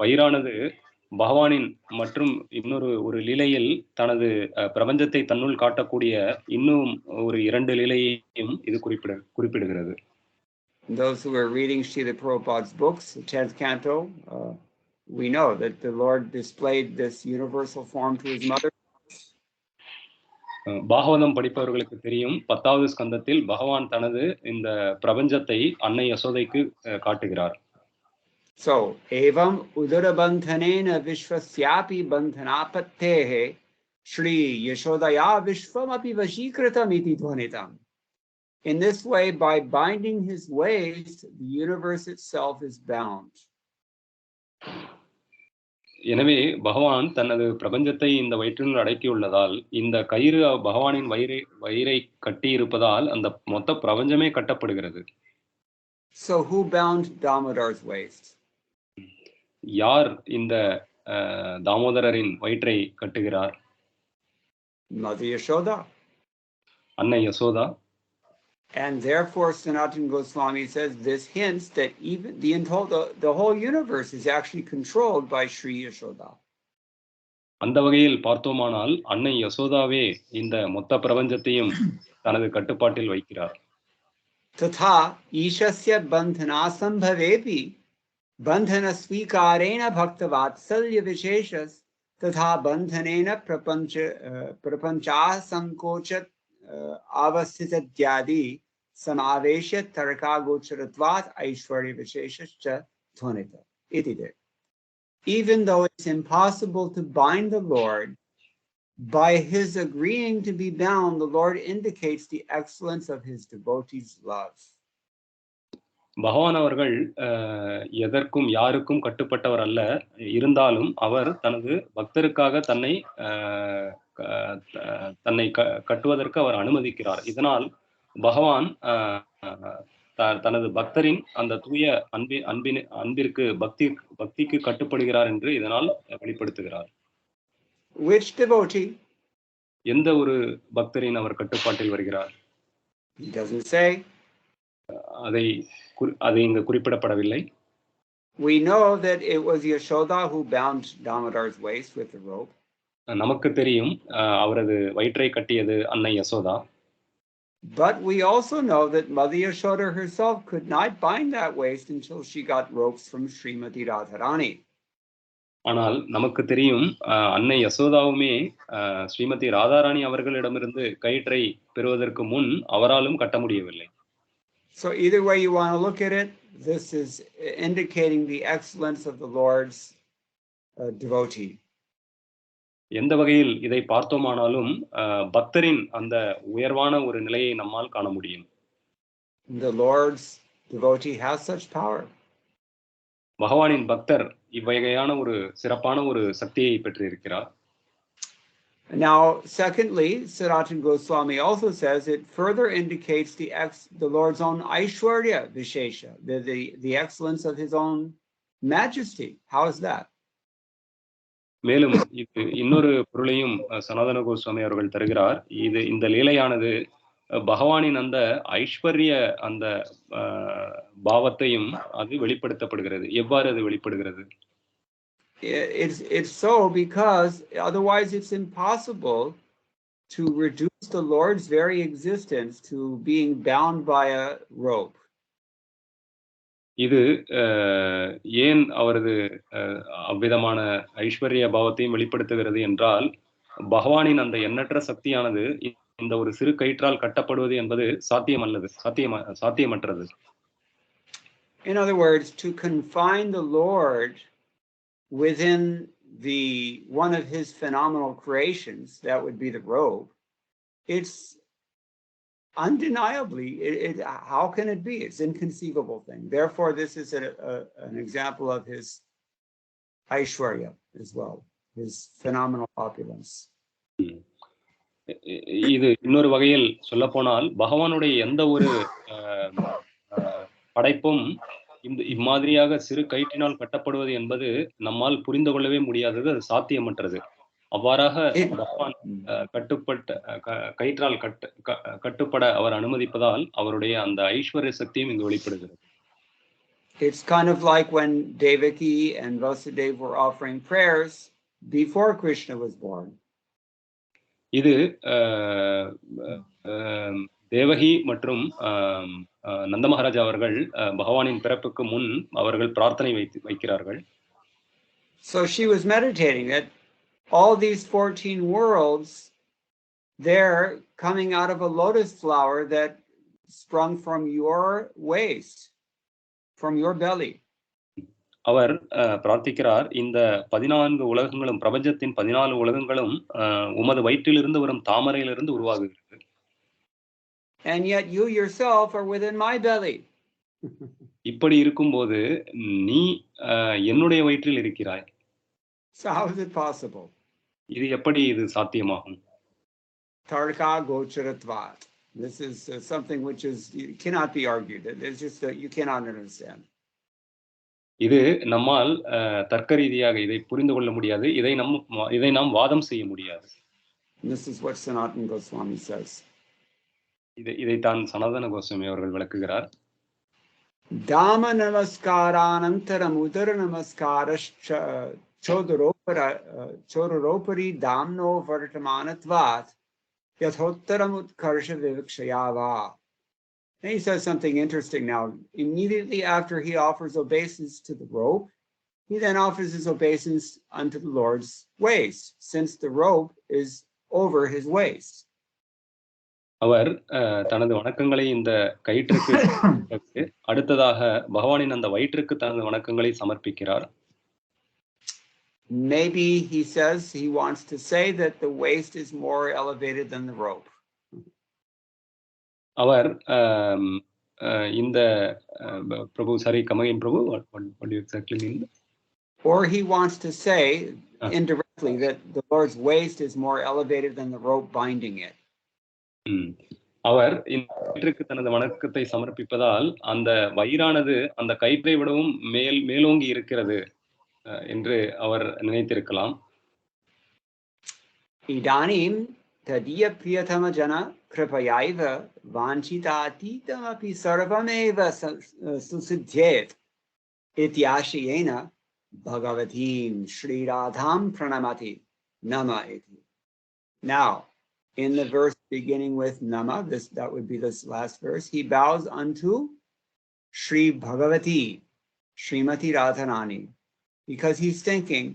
வயிறானது பகவானின் மற்றும் ஒரு லீலையில் தனது பிரபஞ்சத்தை தன்னுள் காட்டக்கூடிய இன்னும் ஒரு 2 லீலையையும் இது குறிப்பிடுகிறது. Those who are reading Srila Prabhupada's books, the 10th canto, we know that the Lord displayed this universal form to his mother. Bhagavatam படிப்பவர்களுக்கு தெரியும், 10வது ஸ்கந்தத்தில் பகவான் தனது இந்த பிரபஞ்சத்தை அன்னை யசோதைக்கு காட்டுகிறார். So, evam udarabandhanena vishwasyapi bandhanapattehe Shri Yashodaya vishvam api vashikritam iti dhvanitam. In this way, by binding his waist, the universe itself is bound. எனவே பகவான் தனது பிரபஞ்சத்தை இந்த வயிற்றினுள் அடக்கியுள்ளதால் இந்த கயிறு பகவானின் வயிறை கட்டி இருப்பதால் அந்த மொத்த பிரபஞ்சமே கட்டப்படுகிறது. So who bound Damodar's waist? யார் இந்த தாமோதரரின் வயிற்றை கட்டுகிறார்? Mother Yashoda. அன்னை Yashoda. And therefore, Sanatana Goswami says this hints that even the whole universe is actually controlled by Sri Yashoda. அந்த வகையில் பார்த்தோமானால் அன்னை யசோதாவே இந்த மொத்த பிரபஞ்சத்தையும் தனது கட்டுப்பாட்டில் வைக்கிறார். Tatha ishasya bandhana sambhavepi bandhana svikarena bhakta vatsalya visheshas tatha bandhanena prapancha sankochat avasthitadyadi samavesha taraka gocharatvat aishwarya visheshascha dhvanita. Iti there. Even though it's impossible to bind the Lord, by his agreeing to be bound, the Lord indicates the excellence of his devotees' love. பகவான் அவர்கள் எதற்கும் யாருக்கும் கட்டுப்பட்டவர் அல்ல. இருந்தாலும் அவர் தனது பக்தருக்காக தன்னை கட்டுவதற்கு அவர் அனுமதிக்கிறார். இதனால் பகவான் தனது பக்தரின் அந்த தூய அன்பிற்கு பக்திக்கு கட்டுப்படுகிறார் என்று இதனால் வெளிப்படுத்துகிறார். Which devotee? எந்த ஒரு பக்தரின் அவர் கட்டுப்பாட்டில் வருகிறார்? He doesn't say. அதை இங்கு குறிப்பிடப்படவில்லை. We know that it was Yashoda who bound Damodar's waist with the rope. நமக்கு தெரியும் அவரது வயிற்றை கட்டியது அன்னை Yashoda. But we also know that Mother Yashoda herself could not bind that waist until she got ropes from Srimati Radharani. ஆனால் நமக்கு தெரியும் அன்னை யசோதாவுமே ஸ்ரீமதி ராதாராணி அவர்களிடமிருந்து கயிற்றை பெறுவதற்கு முன் அவராலும் கட்ட முடியவில்லை. So either way you want to look at it, this is indicating the excellence of the Lord's devotee. எந்த வகையில் இதை பார்த்தோமானாலும் பக்தரின் அந்த உயர்வான ஒரு நிலையை நம்மால் காண முடியும். The Lord's devotee has such power. பகவானின் பக்தர் இவ்வகையான ஒரு சிறப்பான ஒரு சக்தியை பெற்றிருக்கிறார். Now, secondly, Sanatana Goswami also says it further indicates the Lord's own Aishwarya Vishesha, the excellence of his own majesty. How is that? மேலும் இது இன்னொரு பொருளையும் சனாதன கோஸ்வாமி அவர்கள் தருகிறார். இந்த லீலையானது பகவானின் அந்த ஐஸ்வர்ய அந்த பாவத்தையும் அது வெளிப்படுத்தப்படுகிறது. எவ்வாறு அது வெளிப்படுகிறது? It's so because otherwise it's impossible to reduce the Lord's very existence to being bound by a rope. இது ஏன் அவரது அவ்விதமான ஐஸ்வர்ய பாவத்தையும் வெளிப்படுத்துகிறது என்றால், பகவானின் அந்த எண்ணற்ற சக்தியானது இந்த ஒரு சிறு கயிற்றால் கட்டப்படுவது என்பது சாத்தியமற்றது. In other words, to confine the Lord within one of his phenomenal creations, that would be the robe, it's undeniably, how can it be? It's inconceivable thing. Therefore, this is an example of his Aishwarya as well, his phenomenal opulence. இது இன்னொரு வகையில் சொல்ல போனால் பகவானுடைய எந்த ஒரு படைப்பும் இம்மாதிரியாக சிறு கயிற்றினால் கட்டப்படுவது என்பது நம்மால் புரிந்து கொள்ளவே முடியாதது, அது சாத்தியமற்றது. அவ்வாறாக பகவான் கயிற்றால் கட்டுப்பட அவர் அனுமதிப்பதால் அவருடைய அந்த ஐஸ்வர்ய சக்தியும் இங்கு வெளிப்படுகிறது. It's kind of like when Devaki and Vasudeva were offering prayers before Krishna was born. இது தேவகி மற்றும் நந்த மகாராஜா அவர்கள் பகவானின் பிறப்புக்கு முன் அவர்கள் பிரார்த்தனை வைக்கிறார்கள். So she was meditating that all these 14 worlds, they're coming out of a lotus flower that sprung from your waist, from your belly. அவர் பிரார்த்திக்கிறார், இந்த 14 உலகங்களும், பிரபஞ்சத்தின் 14 உலகங்களும் உமது வயிற்றிலிருந்து வரும் தாமரையிலிருந்து உருவாகுகிறது. And yet you yourself are within my belly. இப்படி இருக்கும்போது நீ என்னுடைய வயிற்றில் இருக்கிறாய். So how is it possible? இது எப்படி இது சாத்தியமாகும்? Tarka gocharatvat. This is something which cannot be argued. It's just you cannot understand. இது நம்மால் தர்க்க ரீதியாக இதை புரிந்து கொள்ள முடியாது. இதை நாம் வாதம் செய்ய முடியாது. This is what Sanatana Goswami says. இதைத்தான் சனாதன கோஸ்வாமி அவர்கள் விளக்குகிறார். Dama namaskaranantaram udara namaskaraschа chodaropari damno vartamanatvat yathottaram utkarsha vivakshayava. And he says something interesting now. Immediately after he offers obeisance to the rope, he then offers his obeisance unto the Lord's waist, since the rope is over his waist. அவர் தனது வணக்கங்களை இந்த கயிற்றுக்கு அடுத்ததாக பகவானின் அந்த வயிற்றுக்கு தனது வணக்கங்களை சமர்ப்பிக்கிறார். Maybe he says he wants to say that the waist is more elevated than the rope. அவர் இந்த Prabhu, sorry, come again, Prabhu. What do you exactly mean? Or he wants to say indirectly that the Lord's waist is more elevated than the rope binding it. அவர் இந்த கயிற்றுக்கு தனது வணக்கத்தை சமர்ப்பிப்பதால் அந்த வயிறானது அந்த கயிற்றை விடவும் மேலோங்கி இருக்கிறது என்று அவர் நினைத்திருக்கலாம். Idanim tadiya priyatama jana kripayaiva vanchitatitam sarvameva susiddhyet ityashiyena bhagavatim Sri Radham pranamati nama iti. Now, in the verse beginning with Nama, that would be this last verse, he bows unto Sri Bhagavati, Srimati Radharani, because he's thinking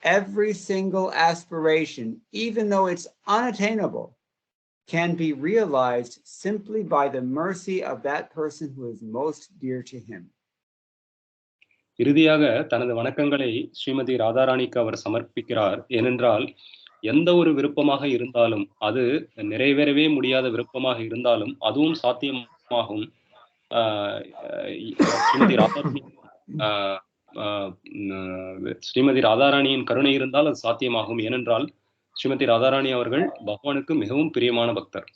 every single aspiration, even though it's unattainable, can be realized simply by the mercy of that person who is most dear to him. இறுதியாக தனது வணக்கங்களை ஸ்ரீமதி ராதாராணிக்கு அவர் சமர்ப்பிக்கிறார். ஏனென்றால் எந்த ஒரு விருப்பமாக இருந்தாலும், அது நிறைவேறவே முடியாத விருப்பமாக இருந்தாலும் அதுவும் சாத்தியமாகும். ஸ்ரீமதி ராதாராணி ஸ்ரீமதி ராதாராணியின் கருணை இருந்தால் அது சாத்தியமாகும். ஏனென்றால் ஸ்ரீமதி ராதாராணி அவர்கள் பகவானுக்கு மிகவும் பிரியமான பக்தர்.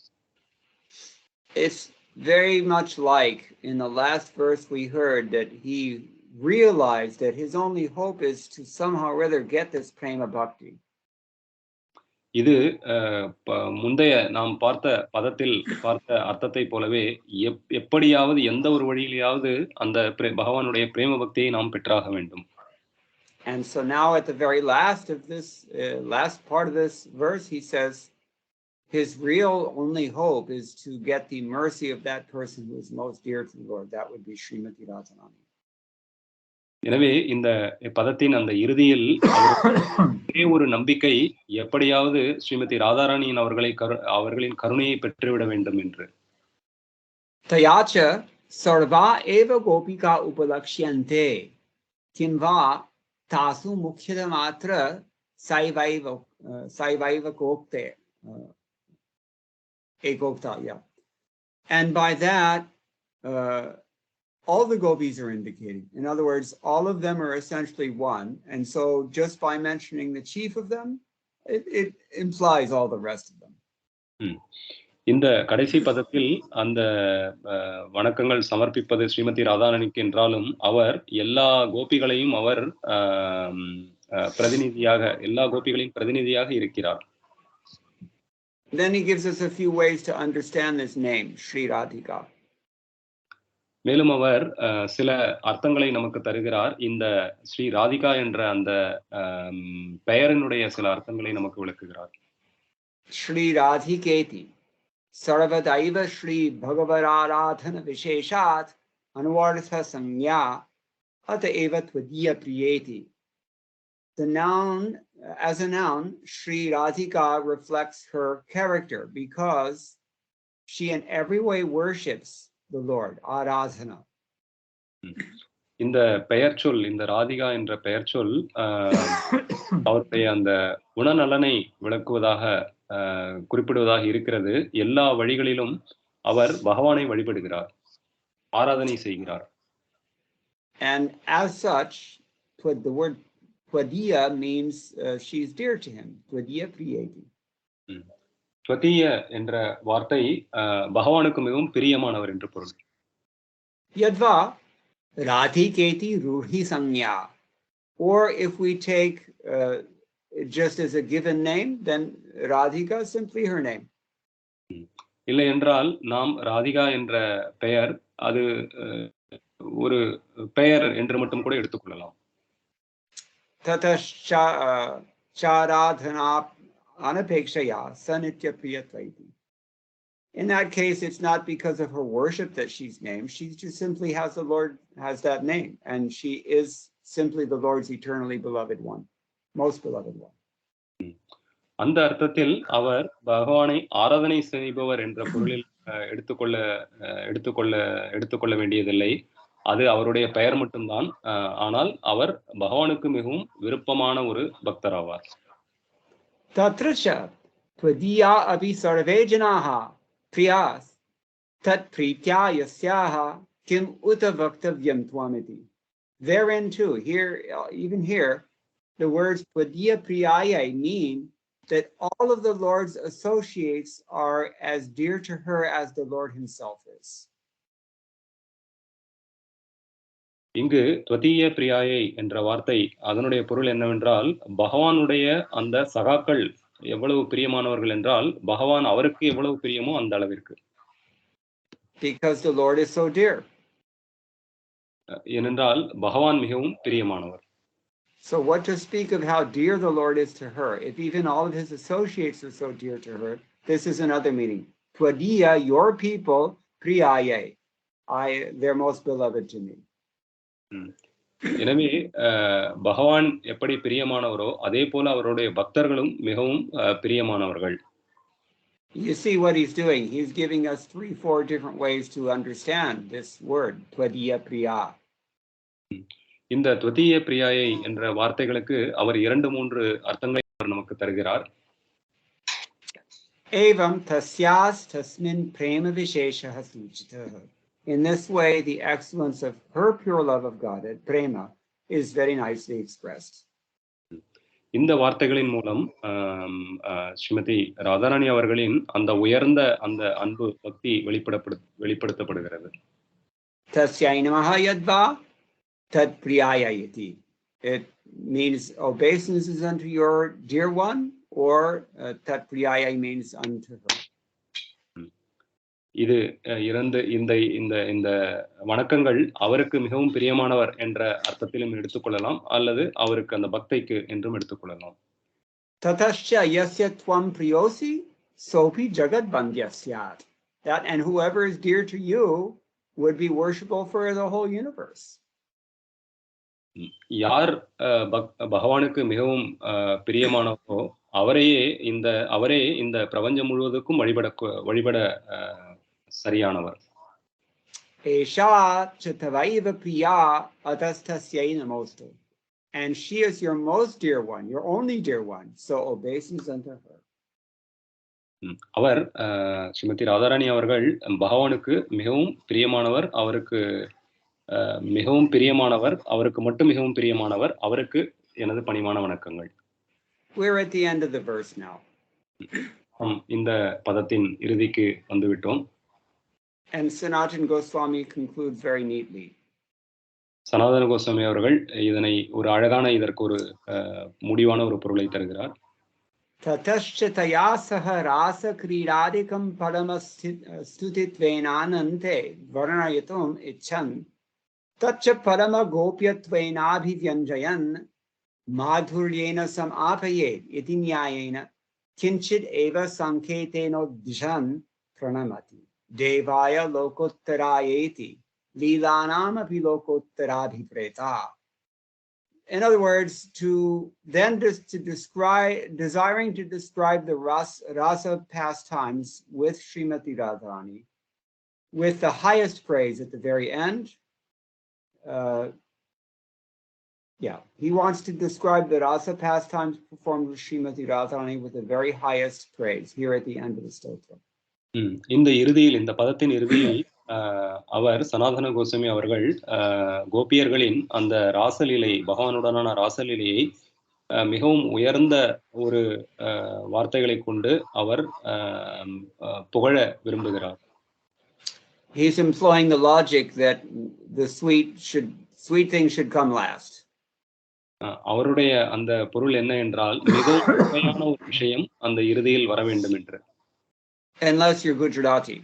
It's very much like in the last verse we heard that he realized that his only hope is to somehow or other get this prema bhakti. இது முந்தைய நாம் பதத்தில் பார்த்த அர்த்தத்தை போலவே எப்படியாவது எந்த ஒரு வழியிலாவது அந்த பகவானுடைய பிரேம பக்தியை நாம் பெற்றாக வேண்டும். And so now at the very last of this last part of this verse he says his real only hope is to get the mercy of that person who is most dear to the Lord. That would be Srimati Radharani. எனவே இந்த பதத்தின் அந்த இறுதியில் ஒரே ஒரு நம்பிக்கை எப்படியாவது ஸ்ரீமதி ராதாராணியின் அவர்களின் கருணையை பெற்றுவிட வேண்டும் என்று. Tayacha sarva eva gopika upalakshyante kinva tasu mukhyamatra saivaiva kokte ekokta, yeah. And by that all the gopis are indicating. In other words, all of them are essentially one. And so just by mentioning the chief of them, it implies all the rest of them. இந்த கடைசி பதத்தில் அந்த வணக்கங்கள் சமர்ப்பிப்பது ஸ்ரீமதி ராதாராணிக்கு என்றாலும் அவர் எல்லா கோபிகளையும் அவர் எல்லா கோபிகளின் பிரதிநிதியாக இருக்கிறார். Then he gives us a few ways to understand this name, Sri Radhika. மேலும் அவர் சில அர்த்தங்களை நமக்கு தருகிறார். இந்த ஸ்ரீ ராதிகா என்ற அந்த பெயரினுடைய சில அர்த்தங்களை நமக்கு விளக்குகிறார். Sri ராதிகேதி சர்வதைவ Sri பகவராராதன விசேஷாத் அனுவார்த்த சஞ்ஞா அதஏவ த்வதீய பிரியேதி. The noun, as a noun, Sri Radhika reflects her character because she in every way worships the Lord, Aradhana. இந்த பெயர் சொல், இந்த ராதிகா என்ற பெயர் சொல் அவருடைய அந்த குணநலனை விளக்குவதாக குறிப்பிடுவதாக இருக்கிறது. எல்லா வழிகளிலும் அவர் பகவானை வழிபடுகிறார், ஆராதனை செய்கிறார். And as such, the word Tvadiya means she's dear to him. Tvadiya priyeti. ஸ்வதீய என்ற வார்த்தை பகவானுக்கு மிகவும் பிரியமானவர் என்று பொருள். Yadva Radhiketi Ruhi Sanya. Or if we take just as a given name, then Radhika is simply her name. இல்லை என்றால் நாம் ராதிகா என்ற பெயர் அது ஒரு பெயர் என்று மட்டும் கூட எடுத்துக்கொள்ளலாம். Tata charadhana anapekshaya sanitya priyatvaiti. In that case, it's not because of her worship that she's named. She just simply has that name. And she is simply the Lord's eternally beloved one, most beloved one. அந்த அர்த்தத்தில் அவர் பகவானை ஆராதனை செய்பவர் என்ற பொருளில் எடுத்துக்கொள்ள வேண்டியதில்லை. அது அவருடைய பெயர் மட்டும்தான். ஆனால் அவர் பகவானுக்கு மிகவும் விருப்பமான ஒரு பக்தர் ஆவார். Tatracha tvadiya api sarve janaha priyas tat pritya yasyaha kim uta vaktavyam tvamiti. Therein too, even here, the words tvadiya priyaya mean that all of the Lord's associates are as dear to her as the Lord himself is. இங்கு துவதீய பிரியாயை என்ற வார்த்தை அதனுடைய பொருள் என்னவென்றால் பகவானுடைய அந்த சகாக்கள் எவ்வளவு பிரியமானவர்கள் என்றால் பகவான் அவருக்கு எவ்வளவு பிரியமோ அந்த அளவிற்கு. Because the Lord is so dear. ஏனென்றால் பகவான் மிகவும் பிரியமானவர். So what to speak of how dear the Lord is to her? If even all of his associates are so dear to her, this is another meaning. Tvadiya, your people, priyaye. They're most beloved to me. எனவே பகவான் எப்படி பிரியமானவரோ அதே போல அவருடைய பக்தர்களும் மிகவும் பிரியமானவர்கள். You see what he's doing. He's giving us 3-4 different ways to understand this word, Tvadiya Priya. இந்த த்வதீய பிரியாயை என்ற வார்த்தைகளுக்கு அவர் 2-3 அர்த்தங்களை நமக்கு தருகிறார். Evam tasyas tasmin prema visheshaha suchitaha. In this way, the excellence of her pure love of Godhead, prema, is very nicely expressed. இந்த வார்த்தைகளின் மூலம் ஸ்ரீமதி ராதாராணி அவர்களின் அந்த உயர்ந்த அந்த அன்பு பக்தி வெளிப்படுத்தப்படுகிறது. Tasyai namaha yadva tad priyaya iti. It means obeisances unto your dear one, or tad priyaya means unto her. இது இந்த வணக்கங்கள் அவருக்கு மிகவும் பிரியமானவர் என்ற அர்த்தத்திலும் எடுத்துக்கொள்ளலாம், அல்லது அவருக்கு அந்த பக்தைக்கு என்றும் எடுத்துக்கொள்ளலாம். Tatascha yasya tvam priyosi sopi jagat bandyasyat. That and whoever is dear to you would be worshipable for the whole universe. யார் பகவானுக்கு மிகவும் பிரியமானவோ அவரே இந்த பிரபஞ்சம் முழுவதுக்கும் வழிபட சரியானவர். Esha chatavaiva priya atastasyai namostu. And she is your most dear one, your only dear one. So obeisance unto her. அவர் ஸ்ரீமதி ராதாராணி அவர்கள் பகவானுக்கு மிகவும் பிரியமானவர், அவருக்கு மட்டும் மிகவும் பிரியமானவர், அவருக்கு எனது பணிவான வணக்கங்கள். We're at the end of the verse now. இந்த பதத்தின் இறுதிக்கு வந்துவிட்டோம். And Sanatana Goswami concludes very neatly. சனாதன கோஸ்வாமி அவர்கள் ஒரு அழகான இதற்கு ஒரு முடிவான ஒரு பொருளை தருகிறார். Tatashchataya saha rasa kridadikam paramastutitvenanante varnayatum icchan tatcha parama gopyatvenabhivyanjayan madhuryena samapayet iti nyayena kinchit eva sanketeno dishan pranamati devaya lokottarayeti lilanam api lokottarabhipreta. In other words, desiring to describe the rasa pastimes with Srimati Radharani, with the highest praise at the very end. He wants to describe the rasa pastimes performed with Srimati Radharani with the very highest praise here at the end of the stotra. இந்த பதத்தின் இறுதியில் அவர் சனாதன கோஸ்வாமி அவர்கள் கோபியர்களின் அந்த ராசலீலை, பகவானுடனான ராசலீலையை மிகவும் உயர்ந்த ஒரு வார்த்தைகளை கொண்டு அவர் புகழ விரும்புகிறார். He is employing the logic that the sweet things should come last. அவருடைய அந்த பொருள் என்ன என்றால், மிகவும் உண்மையான ஒரு விஷயம் அந்த இறுதியில் வர வேண்டும் என்று. Unless you're Gujarati.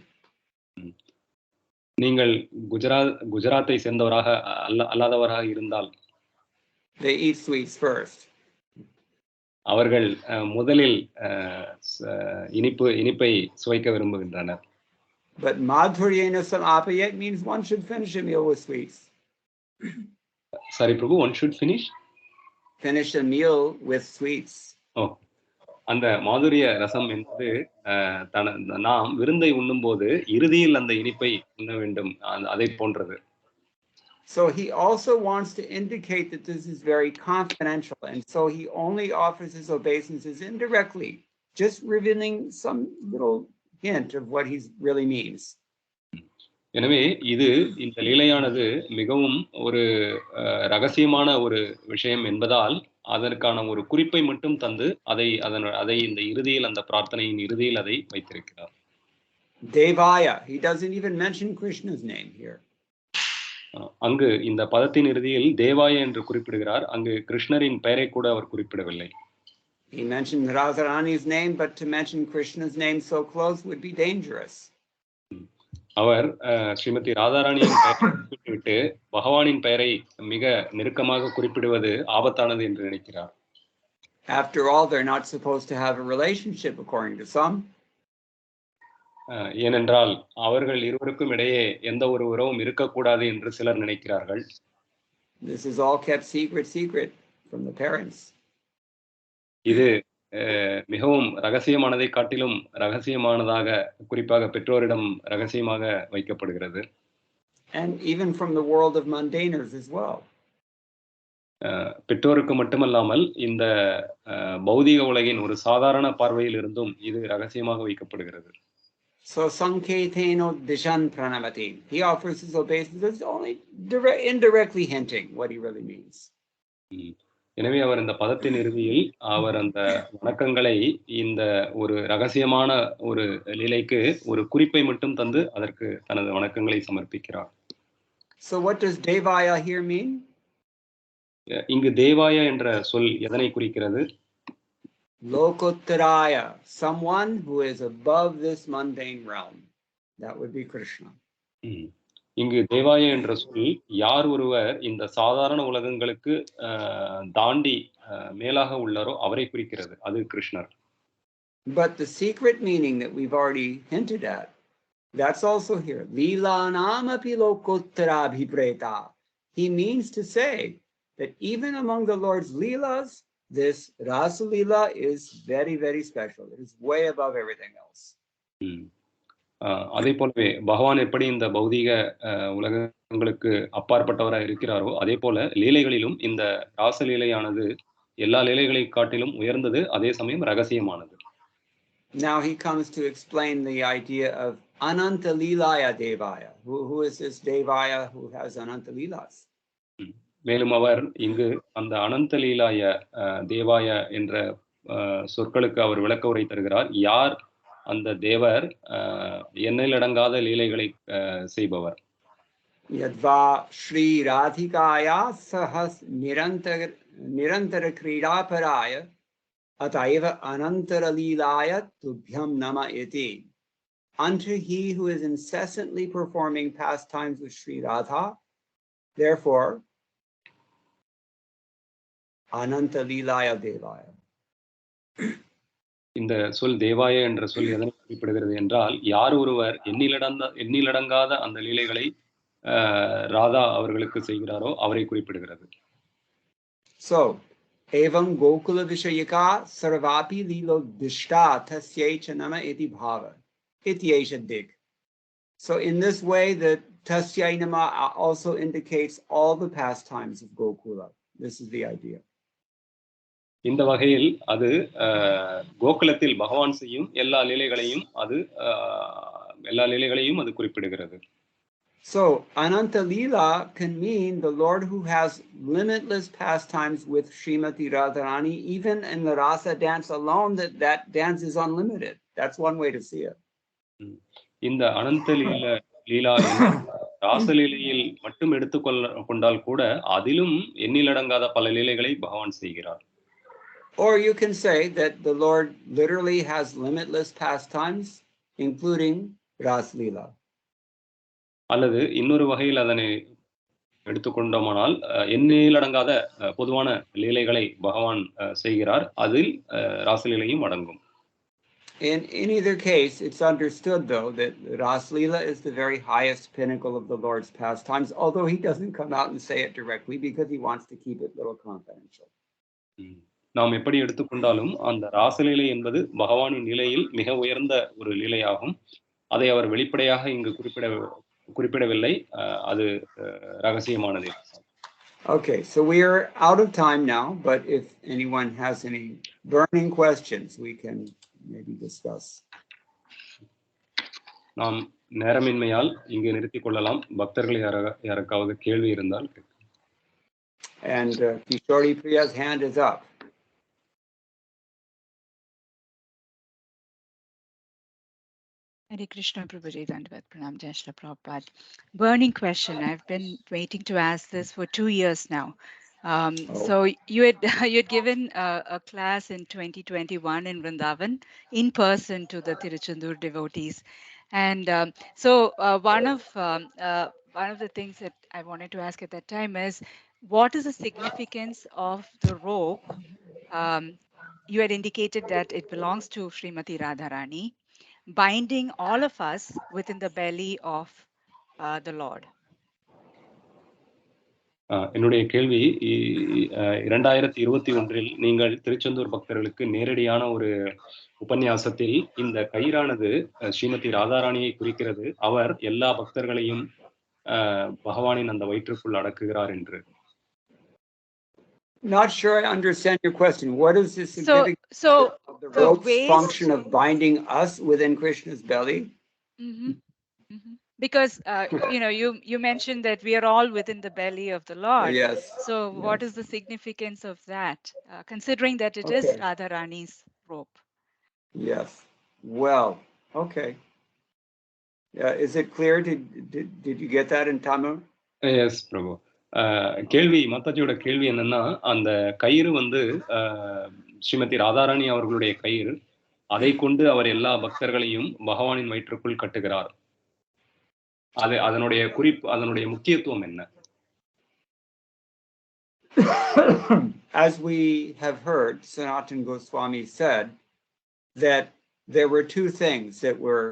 நீங்கள் குஜராத்தை சேர்ந்தவராக அல்லாதவராக இருந்தால், they eat sweets first. அவர்கள் முதலில் இனிப்பை சுவைக்க விரும்புகின்றனர். But madhuryena samapayet means one should finish a meal with sweets. Sorry, Prabhu, one should finish a meal with sweets. அந்த மாதுரிய ரசம் என்பது நாம் விருந்தை உண்ணும்போது இறுதியில் அந்த இனிப்பை உண்ண வேண்டும், அதை போன்றது. So he also wants to indicate that this is very confidential, and so he only offers his obeisances indirectly, just revealing some little hint of what he really means. எனவே இந்த லீலையானது மிகவும் ஒரு ரகசியமான ஒரு விஷயம் என்பதால் அதற்கான ஒரு குறிப்பை மட்டும் தந்து அதை இந்த இறுதியில், அந்த பிரார்த்தனையின் இறுதியில் அதை வைத்திருக்கிறார். Devaya, he doesn't even mention Krishna's name here. அங்கு இந்த பதத்தின் இறுதியில் தேவாய என்று குறிப்பிடுகிறார், அங்கு கிருஷ்ணரின் பெயரை கூட அவர் குறிப்பிடவில்லை. He mentioned Radharani's name, but to mention Krishna's name so close would be dangerous. அவர் ஸ்ரீமதி ராதாராணியின் பெயரை குறிப்பிட்டுவிட்டு பகவானின் பெயரை மிக நெருக்கமாக குறிப்பிடுவது ஆபத்தானது என்று நினைக்கிறார். After all, they're not supposed to have a relationship according to some. ஏனென்றால் அவர்கள் இருவருக்கும் இடையே எந்த ஒரு உறவும் இருக்கக்கூடாது என்று சிலர் நினைக்கிறார்கள். This is all kept secret from the parents. இது மிகவும் ரகசியமானதை காட்டிலும் ரகசியமானதாக குறிப்பாக பெற்றோரிடம் ரகசியமாக வைக்கப்படுகிறது. And even from the world of mundaners as well. பெற்றோருக்கு மட்டுமல்லாமல் இந்த பௌதிக உலகின் ஒரு சாதாரண பார்வையில் இருந்தும் இது ரகசியமாக வைக்கப்படுகிறது. So sanketeno dishan pranamati. He offers his obeisance only indirectly hinting what he really means. எனவே அவர் இந்த பதத்தின் இறுதியில் அவர் அந்த வணக்கங்களை இந்த ஒரு ரகசியமான ஒரு லீலைக்கு ஒரு குறிப்பை மட்டும் தந்து அதற்கு தனது வணக்கங்களை சமர்ப்பிக்கிறார். So what does devaya here mean? இங்கு தேவாய என்ற சொல் எதனை குறிக்கிறது? Lokottaraya, someone who is above this mundane realm. That would be Krishna. இங்கு தேவாய என்ற சொல் யார் ஒருவர் இந்த சாதாரண உலகங்களுக்கு தாண்டி மேலாக உள்ளாரோ அவரை குறிக்கிறது. அது கிருஷ்ணர். But the secret meaning that we've already hinted at, that's also here. Lila namapi lokottara bhipreta. He means to say that even among the Lord's leelas, this Rasa Leela is very, very special. It is way above everything else. அதே போலவே பகவான் எப்படி இந்த பௌதிக உலகங்களுக்கு அப்பாற்பட்டவராக இருக்கிறாரோ அதே போல லீலைகளிலும் இந்த ராசலீலையானது எல்லா லீலைகளை காட்டிலும் உயர்ந்தது, அதே சமயம் ரகசியமானது. Now he comes to explain the idea of Ananta Leelaya Devaya. Who is this Devaya who has Ananta Leelas? மேலும் அவர் இங்கு அந்த அனந்த லீலாய தேவாய என்ற சொற்களுக்கு அவர் விளக்க உரை தருகிறார். யார் அந்த தேவர்? எண்ணிலடங்காத லீலைகளை செய்பவர். Yadva Shri Radhikaya sahas nirantara krida paraya ataiva anantara leelaya tubhyam nama iti. Unto he who is incessantly performing pastimes with Shri Radha, therefore Ananta Leelaya Devaya. இந்த சொல் தேவாய என்ற சொல் எதனை குறிப்பிடுகிறது என்றால், யார் ஒருவர் எண்ணிலடங்காத அந்த லீலைகளை ராதா அவர்களுக்கு செய்கிறாரோ அவரை குறிப்பிடுகிறது. So evam gokula vishayaka sarvapi lilo dishta tasyecha nama iti bhava ityesha dig. So in this way the tasyai nama also indicates all the pastimes of Gokula. This is the idea. இந்த வகையில் அது கோகுலத்தில் பகவான் செய்யும் எல்லா லீலைகளையும் அது குறிப்பிடுகிறது. So Ananta Leela can mean the Lord who has limitless pastimes with Srimati Radharani. Even in the rasa dance alone, that dance is unlimited. That's one way to see it. இந்த அனந்த லீலா ராசலீலையில் மட்டும் எடுத்துக்கொண்டால் கூட அதிலும் எண்ணிலடங்காத பல லீலைகளை பகவான் செய்கிறார். Or you can say that the Lord literally has limitless pastimes, including Ras Leela. அல்லது இன்னொரு வகையில் அதனை எடுத்துக்கொண்டோமானால் எண்ணிலடங்காத பொதுவான லீலைகளை பகவான் செய்கிறார், அதில் ராசலீலையும் அடங்கும். In either case, it's understood though that Ras Leela is the very highest pinnacle of the Lord's pastimes, although he doesn't come out and say it directly because he wants to keep it a little confidential. நாம் எப்படி எடுத்துக்கொண்டாலும் அந்த ராசலீலை என்பது பகவானின் நிலையில் மிக உயர்ந்த ஒரு லீலையாகும். அதை அவர் வெளிப்படையாக இங்கு குறிப்பிடவில்லை, அது ரகசியமானது. Okay, so we are out of time now, but if anyone has any burning questions, we can maybe discuss. நாம் நேரமின்மையால் இங்கு நிறுத்திக் கொள்ளலாம். பக்தர்கள் யாருக்காவது கேள்வி இருந்தால். And Kishori Priya's hand is up. Hare Krishna, Prabhuji, Dandavat Pranam, Jai Shri Prabhupada. Burning question. I've been waiting to ask this for 2 years now. So you had given a class in 2021 in Vrindavan in person to the Tiruchendur devotees, and one of the things that I wanted to ask at that time is, what is the significance of the rope? You had indicated that it belongs to Srimati Radharani, binding all of us within the belly of the Lord. என்னுடைய கேள்வி 2021 நீங்கள் திருச்செந்தூர் பக்தர்களுக்கு நேரடியான ஒரு உபன்யாசத்தில் இந்த கயிறானது ஸ்ரீமதி ராதாராணியை குறிக்கிறது. அவர் எல்லா பக்தர்களையும் பகவானின் அந்த வயிற்றுக்குள் அடக்குகிறார் என்று. Not sure I understand your question. What is the significance of the rope's function of binding us within Krishna's belly? Because you mentioned that we are all within the belly of the Lord. Yes. So what is the significance of that, considering that it is Radharani's rope? Yes. Well, okay. Is it clear? Did you get that in Tamil? Yes, Prabhu. கேள்வி மாதாஜியோட கேள்வி என்னன்னா, அந்த கயிறு வந்து ஸ்ரீமதி ராதாராணி அவர்களுடைய கயிறு, அதை கொண்டு அவர் எல்லா பக்தர்களையும் பகவானின் வயிற்றுக்குள் கட்டுகிறார். அதனுடைய குறிப்பு, அதனுடைய முக்கியத்துவம் என்ன? As we have heard, Sanatana Goswami said that there were two things that were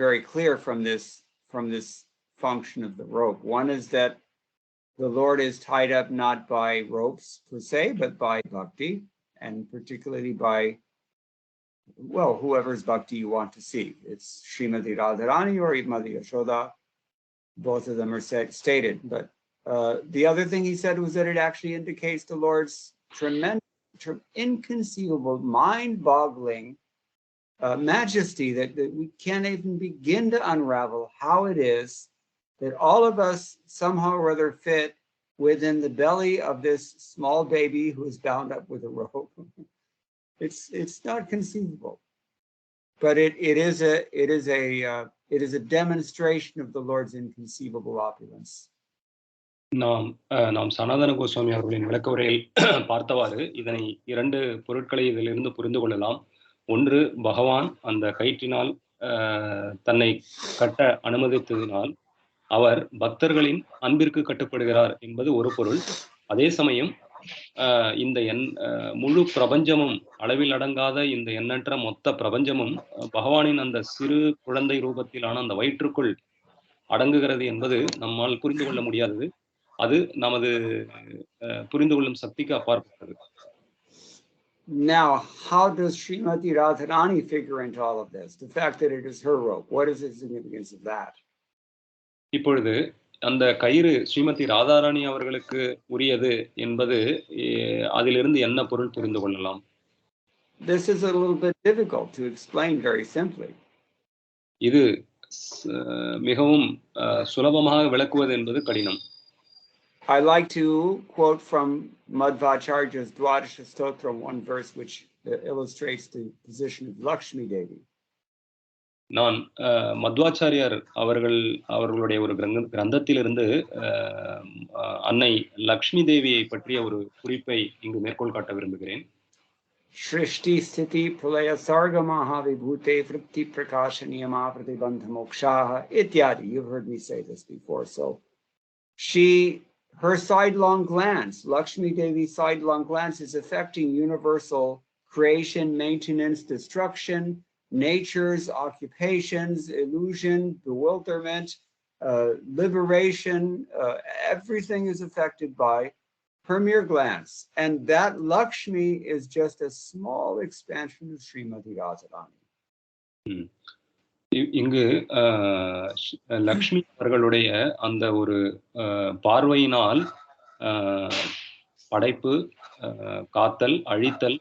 very clear from this function of the rope. One is that the Lord is tied up not by ropes per se, but by bhakti, and particularly by, well, whoever's bhakti you want to see. It's Srimati Radharani or Mother Yashoda. Both of them are stated. But the other thing he said was that it actually indicates the Lord's tremendous, inconceivable, mind-boggling majesty that we can't even begin to unravel how it is that all of us somehow or other fit within the belly of this small baby who is bound up with a rope. It's not conceivable, but it is a demonstration of the Lord's inconceivable opulence. நாம் சனாதன கோஸ்வாமி அவர்களின் விளக்கவுரையில் பார்த்தவாறு இதனை இரண்டு பொருட்களை இதிலிருந்து புரிந்து கொள்ளலாம். ஒன்று, பகவான் அந்த கயிற்றினால் தன்னை கட்ட அனுமதித்ததினால் அவர் பக்தர்களின் அன்பிற்கு கட்டுப்படுகிறார் என்பது ஒரு பொருள். அதே சமயம் இந்த முழு பிரபஞ்சமும், அளவில் அடங்காத இந்த எண்ணற்ற மொத்த பிரபஞ்சமும் பகவானின் அந்த சிறு குழந்தை ரூபத்திலான அந்த வயிற்றுக்குள் அடங்குகிறது என்பது நம்மால் புரிந்து கொள்ள முடியாதது. அது நமது புரிந்து கொள்ளும் சக்திக்கு அப்பாற்பட்டது. Now, how does Srimati Radharani figure into all of this? The fact that it is her rope, what is the significance of that? இப்பொழுது அந்த கயிறு ஸ்ரீமதி ராதாராணி அவர்களுக்கு உரியது என்பது அதிலிருந்து என்ன பொருள் புரிந்து கொள்ளலாம்? This is a little bit difficult to explain very simply. இது மிகவும் சுலபமாக விளக்குவது என்பது கடினம். I like to quote from Madhvacharya's Dwadasha Stotra, one verse which illustrates the position of Lakshmi Devi. நான் மத்வாச்சாரியார் அவர்களுடைய ஒரு கிரந்தத்திலிருந்து அன்னை லக்ஷ்மி தேவியை பற்றிய ஒரு குறிப்பை இங்கு மேற்கோள் காட்ட விரும்புகிறேன். Shrishti Sthiti Pralaya Sarga Mahavibhute Vritti Prakasha Niyama Pratibandha Mokshaha Ityadi. You've heard me say this before. So her sidelong glance, Lakshmi Devi's sidelong glance, is affecting universal creation, maintenance, destruction, nature's occupations, illusion, bewilderment, liberation. Everything is affected by her mere glance. And that Lakshmi is just a small expansion of Srimati Radharani. இங்கு லக்ஷ்மி அவர்களுடைய அந்த ஒரு பார்வையினால் படைப்பு, காத்தல், அழித்தல்,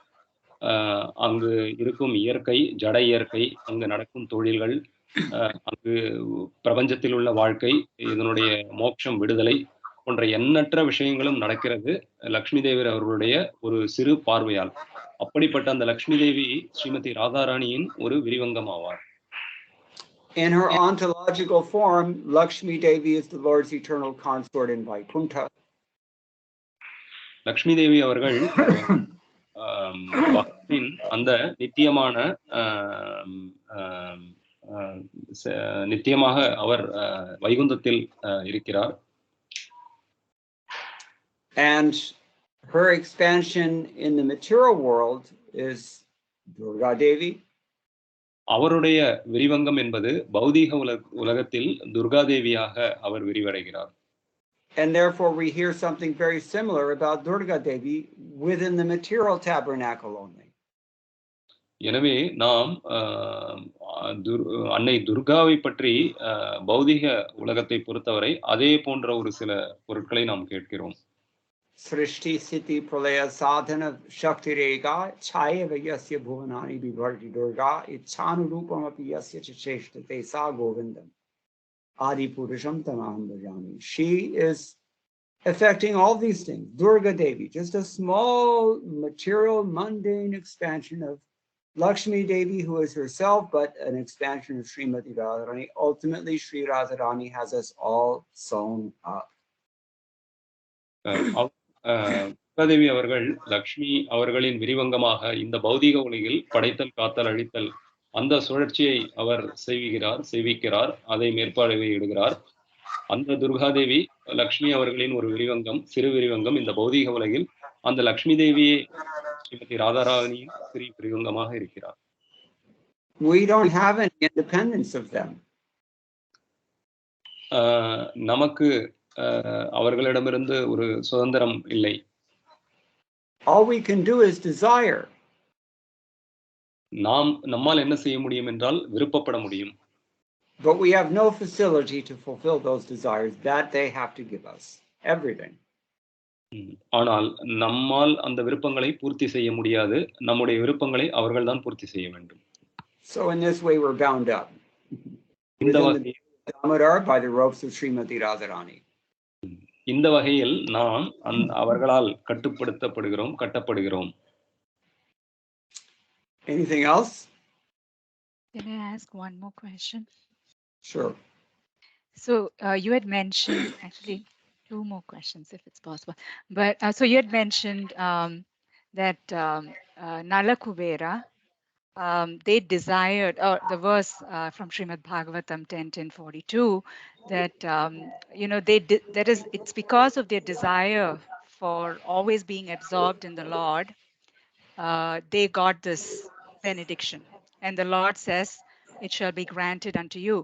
அங்கு இருக்கும் இயற்கை, ஜட இயற்கை, அங்கு நடக்கும் தொழில்கள், அங்கு பிரபஞ்சத்தில் உள்ள வாழ்க்கை, இதனுடைய மோட்சம், விடுதலை போன்ற எண்ணற்ற விஷயங்களும் நடக்கிறது லக்ஷ்மி தேவி அவர்களுடைய ஒரு சிறு பார்வையால். அப்படிப்பட்ட அந்த லக்ஷ்மி தேவி ஸ்ரீமதி ராதாராணியின் ஒரு விரிவங்கம் ஆவார். In her ontological form, Lakshmi Devi is the Lord's eternal consort in Vaikuntha. Lakshmi Devi அவர்கள் பக்தின் அந்த நித்தியமாக அவர் வைகுந்தத்தில் இருக்கிறார். And her expansion in the material world is Durga Devi. அவருடைய விரிவங்கம் என்பது பௌதீக உலகத்தில் துர்கா தேவியாக அவர் விரிவடைகிறார். And therefore we hear something very similar about Durga Devi within the material tabernacle only. எனவே நாம் அன்னை துர்காவை பற்றி பௌதிக உலகத்தை பொறுத்தவரை அதே போன்ற ஒரு சில பொருட்களை நாம் கேட்கிறோம். Srishti Siti Pralaya Sadhana Shakti Rega Chayava Yasya Bhuvanani Vibharti Durga Ichanu Rupamapi Yasya Cheshtate Sa Govindam Adi Purusham Tamaham Bhajami. She is affecting all these things. Durga Devi, just a small material mundane expansion of Lakshmi Devi, who is herself but an expansion of Srimati Radharani. Ultimately, Sri Radharani has us all sewn up. Durgadevi அவர்கள் லக்ஷ்மி அவர்களின் விரிவங்கமாக இந்த பௌதிக உலகில் படைத்தல் காத்தல் அழித்தல் அந்த சுழற்சியை அவர் செய்விக்கிறார், அதை மேற்பார்வையிடுகிறார். அந்த துர்காதேவி லக்ஷ்மி அவர்களின் ஒரு விரிவங்கம், சிறு விரிவங்கம் இந்த பௌதிக உலகில். அந்த லக்ஷ்மி தேவியே ஸ்ரீமதி ராதாராணியின் சிறு விரிவங்கமாக இருக்கிறார். We don't have any independence of them. நமக்கு அவர்களிடமிருந்து ஒரு சுதந்திரம் இல்லை. All we can do is desire. நம்மால் என்ன செய்ய முடியும் என்றால் விருப்பப்பட முடியும். But we have no facility to fulfill those desires. That they have to give us everything. ஆனால் நம்மால் அந்த விருப்பங்களை பூர்த்தி செய்ய முடியாது. நம்முடைய விருப்பங்களை அவர்கள் தான் பூர்த்தி செய்ய வேண்டும். So in this way we're bound up. இந்த வகையில் Damodar by the ropes of Srimati Radharani. இந்த வகையில் நாம் அவர்களால் கட்டப்படுகிறோம். Anything else? Can I ask one more question? Sure. So you had mentioned, actually two more questions if it's possible, but so you had mentioned that Nala Kubera, they desired, or the verse from Srimad Bhagavatam 10:42, that it's because of their desire for always being absorbed in the Lord, they got this benediction, and the Lord says, "It shall be granted unto you."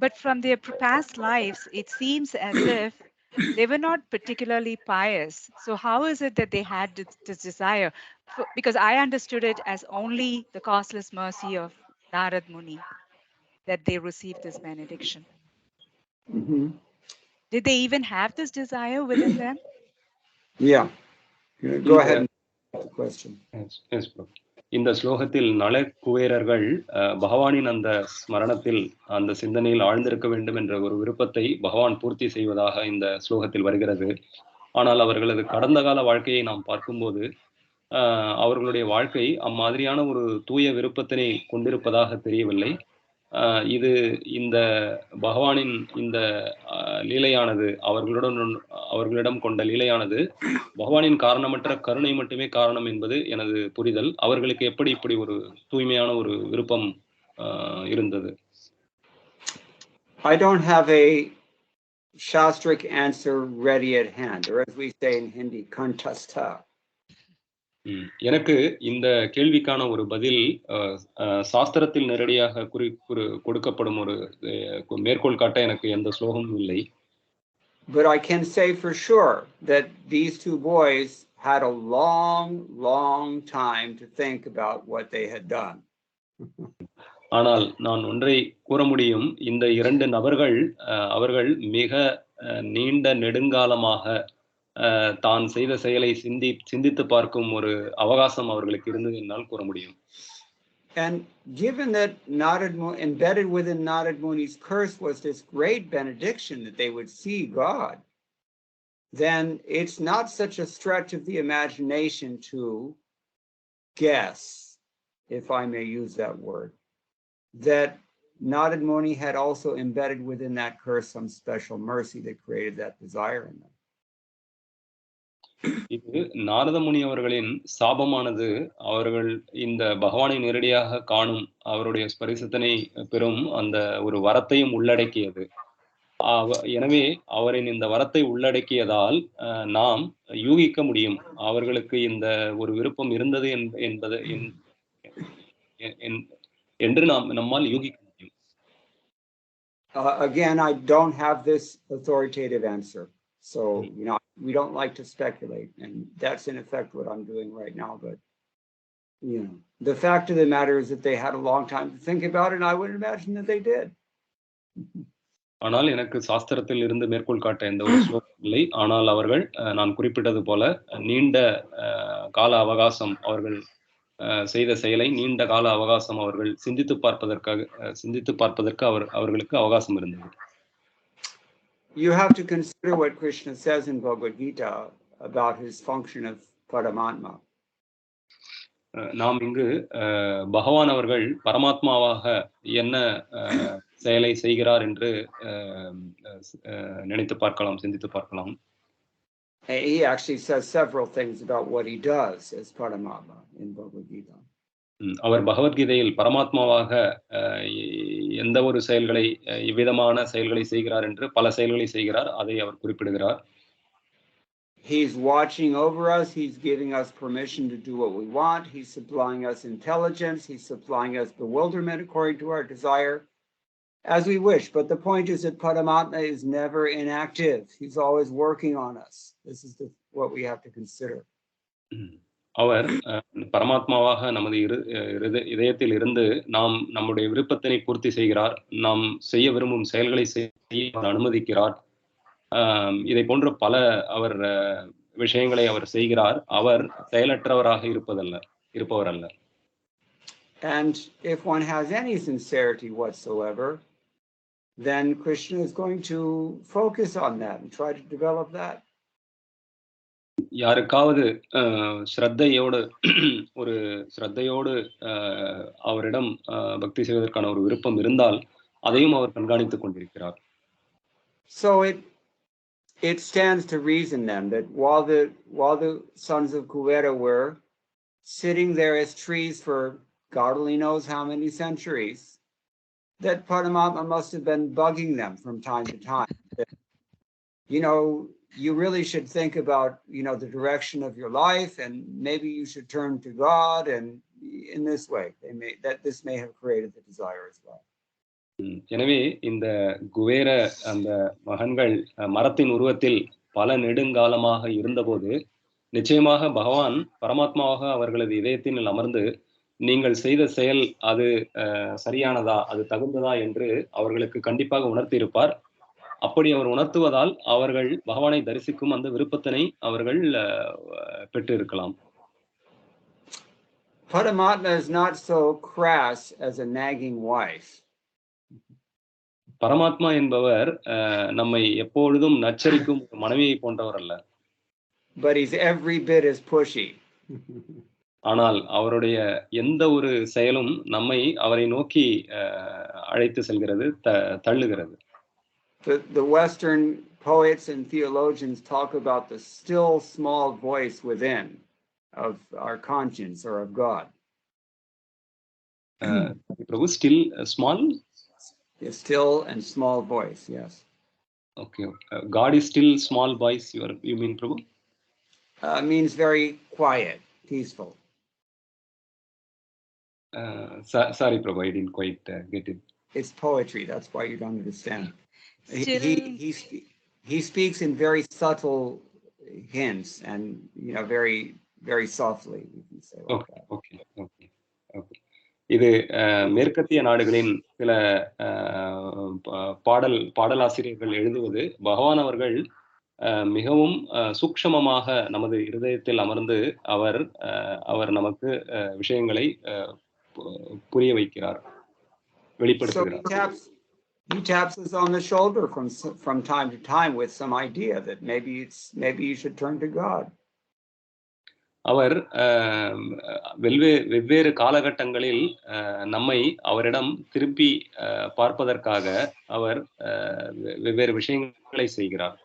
But from their past lives, it seems as if they were not particularly pious. So how is it that they had this desire? Because I understood it as only the causeless mercy of Narad Muni that they received this benediction. Mm-hmm. Did they even have this desire within them? Yeah. Go ahead and ask the question. Yes, Prabhu. இந்த ஸ்லோகத்தில் நல குவேரர்கள் பகவானின் அந்த ஸ்மரணத்தில் அந்த சிந்தனையில் ஆழ்ந்திருக்க வேண்டும் என்ற ஒரு விருப்பத்தை பகவான் பூர்த்தி செய்வதாக இந்த ஸ்லோகத்தில் வருகிறது. ஆனால் அவர்களது கடந்த கால வாழ்க்கையை நாம் பார்க்கும்போது அவர்களுடைய வாழ்க்கை அம்மாதிரியான ஒரு தூய விருப்பத்தினை கொண்டிருப்பதாக தெரியவில்லை. இது இந்த பகவானின் இந்த லீலையானது அவர்களிடம் கொண்ட லீலையானது பகவானின் காரணமற்ற கருணை மட்டுமே காரணம் என்பது எனது புரிதல். அவர்களுக்கு எப்படி இப்படி ஒரு தூய்மையான ஒரு விருப்பம் இருந்தது? I don't have a shastric answer ready at hand, or as we say in Hindi, contesta. எனக்கு இந்த கேள்விக்கான ஒரு பதில் சாஸ்திரத்தில் நேரடியாக கொடுக்கப்படும் ஒரு மேற்கோள் காட்ட எனக்கு எந்த ஸ்லோகமும் இல்லை. But I can say for sure that these two boys had a long time to think about what they had done. ஆனால் நான் ஒன்றை கூற முடியும், இந்த இரண்டு நபர்கள் அவர்கள் மிக நீண்ட நெடுங்காலமாக தான் செய்த செயலை சிந்தித்து பார்க்கும் ஒரு அவகாசம் அவர்களுக்கு இருந்தது என்னால் கூற முடியும். And given that embedded within Narad Muni's curse was this great benediction that they would see God, then it's not such a stretch of the imagination to guess, if I may use that word, that Narad Muni had also embedded within that curse some special mercy that created that desire in them. இது நாரதமுனி அவர்களின் சாபமானது அவர்கள் இந்த பகவானை நேரடியாக காணும் அவருடைய ஸ்பரிசத்தினை பெறும் அந்த ஒரு வரத்தையும் உள்ளடக்கியது. எனவே அவரின் இந்த வரத்தை உள்ளடக்கியதால் நாம் யூகிக்க முடியும் அவர்களுக்கு இந்த ஒரு விருப்பம் இருந்தது என்பது என்று நம்மால் யூகிக்க முடியும். Again, I don't have this authoritative answer. So, we don't like to speculate, and that's in effect what I'm doing right now. But, the fact of the matter is that they had a long time to think about it, and I would imagine that they did. ஆனால் எனக்கு சாஸ்திரத்தில் இருந்து மேற்கோள் காட்ட எந்த ஒரு ஸ்லோகம் இல்லை. ஆனால் அவர்கள் நான் குறிப்பிட்டது போல நீண்ட கால அவகாசம் அவர்கள் செய்த செயலை நீண்ட கால அவகாசம் அவர்கள் சிந்தித்து பார்ப்பதற்கு அவர்களுக்கு அவகாசம் இருந்தது. You have to consider what Krishna says in Bhagavad Gita about his function of Paramatma. நாம் இங்கு பகவான் அவர்கள் பரமாத்மாவாக என்ன செயலை செய்கிறார் என்று நினைத்து பார்க்கலாம், சிந்தித்து பார்க்கலாம். He actually says several things about what he does as Paramatma in Bhagavad Gita. அவர் பகவத்கீதையில் பரமாத்மாவாக எந்த ஒரு செயல்களை இவ்விதமான செயல்களை செய்கிறார் என்று பல செயல்களை செய்கிறார், அதை அவர் குறிப்பிடுகிறார். He's watching over us. He's giving us permission to do what we want. He's supplying us intelligence. He's supplying us bewilderment according to our desire, as we wish. But the point is that Paramatma is never inactive. He's always working on us. This is what we have to consider. அவர் பரமாத்மாவாக நமது இதயத்தில் இருந்து நம்முடைய விருப்பத்தினை பூர்த்தி செய்கிறார். நாம் செய்ய விரும்பும் செயல்களை செய்ய அனுமதிக்கிறார். இதை போன்ற பல அவர் விஷயங்களை அவர் செய்கிறார். அவர் செயலற்றவராக இருப்பவர் அல்ல. And if one has any sincerity whatsoever, then Krishna is going to focus on that and try to develop that. யாருக்காவது ஸ்ரத்தையோடு அவரிடம் பக்தி செய்வதற்கான ஒரு விருப்பம் இருந்தால் அதையும் அவர் கண்காணித்துக் கொண்டிருக்கிறார். So it stands to reason then that while the sons of Kuvera were sitting there as trees for God only knows how many centuries, that Paramatma must have been bugging them from time to time. That, you really should think about, the direction of your life, and maybe you should turn to God, and in this way, this may have created the desire as well. எனவே இந்த குவேர அந்த மகன்கள் மரத்தின் உருவத்தில் பல நெடுங்காலமாக இருந்தபோது நிச்சயமாக பகவான் பரமாத்மாவாக அவர்களது இதயத்தினில் அமர்ந்து நீங்கள் செய்த செயல் அது சரியானதா, அது தகுந்ததா என்று அவர்களுக்கு கண்டிப்பாக உணர்த்தி இருப்பார். அப்படி அவர் உணர்த்துவதால் அவர்கள் பகவானை தரிசிக்கும் அந்த விருப்பத்தினை அவர்கள் பெற்று இருக்கலாம். Paramatma is not so crass as a nagging wife. பரமாத்மா என்பவர் நம்மை எப்பொழுதும் நச்சரிக்கும் மனைவியை போன்றவர் அல்ல. But he's every bit as pushy. ஆனால் அவருடைய எந்த ஒரு செயலும் நம்மை அவரை நோக்கி அழைத்து செல்கிறது, தள்ளுகிறது. The Western poets and theologians talk about the still small voice within of our conscience or of God. Prabhu, still small? A still and small voice, yes. Okay. God is still small voice, you mean, Prabhu? Means very quiet, peaceful. Sorry, Prabhu, I didn't quite get it. It's poetry, that's why you don't understand. He speaks in very subtle hints and, very, very softly, you can say like that. Okay. இது மேற்கத்திய நாடுகளின் சில பாடலாசிரியர்கள் எழுதுவது பகவான் அவர்கள் மிகவும் சூக்ஷ்மமாக நமது இருதயத்தில் அமர்ந்து அவர் நமக்கு விஷயங்களை புரிய வைக்கிறார், வெளிப்படுத்துகிறார். He taps us on the shoulder from time to time with some idea that maybe you should turn to God. அவர் வெவ்வேறு காலகட்டங்களில் நம்மை அவரிடம் திருப்பி பார்ப்பதற்காக அவர் வெவ்வேறு விஷயங்களை செய்கிறார்.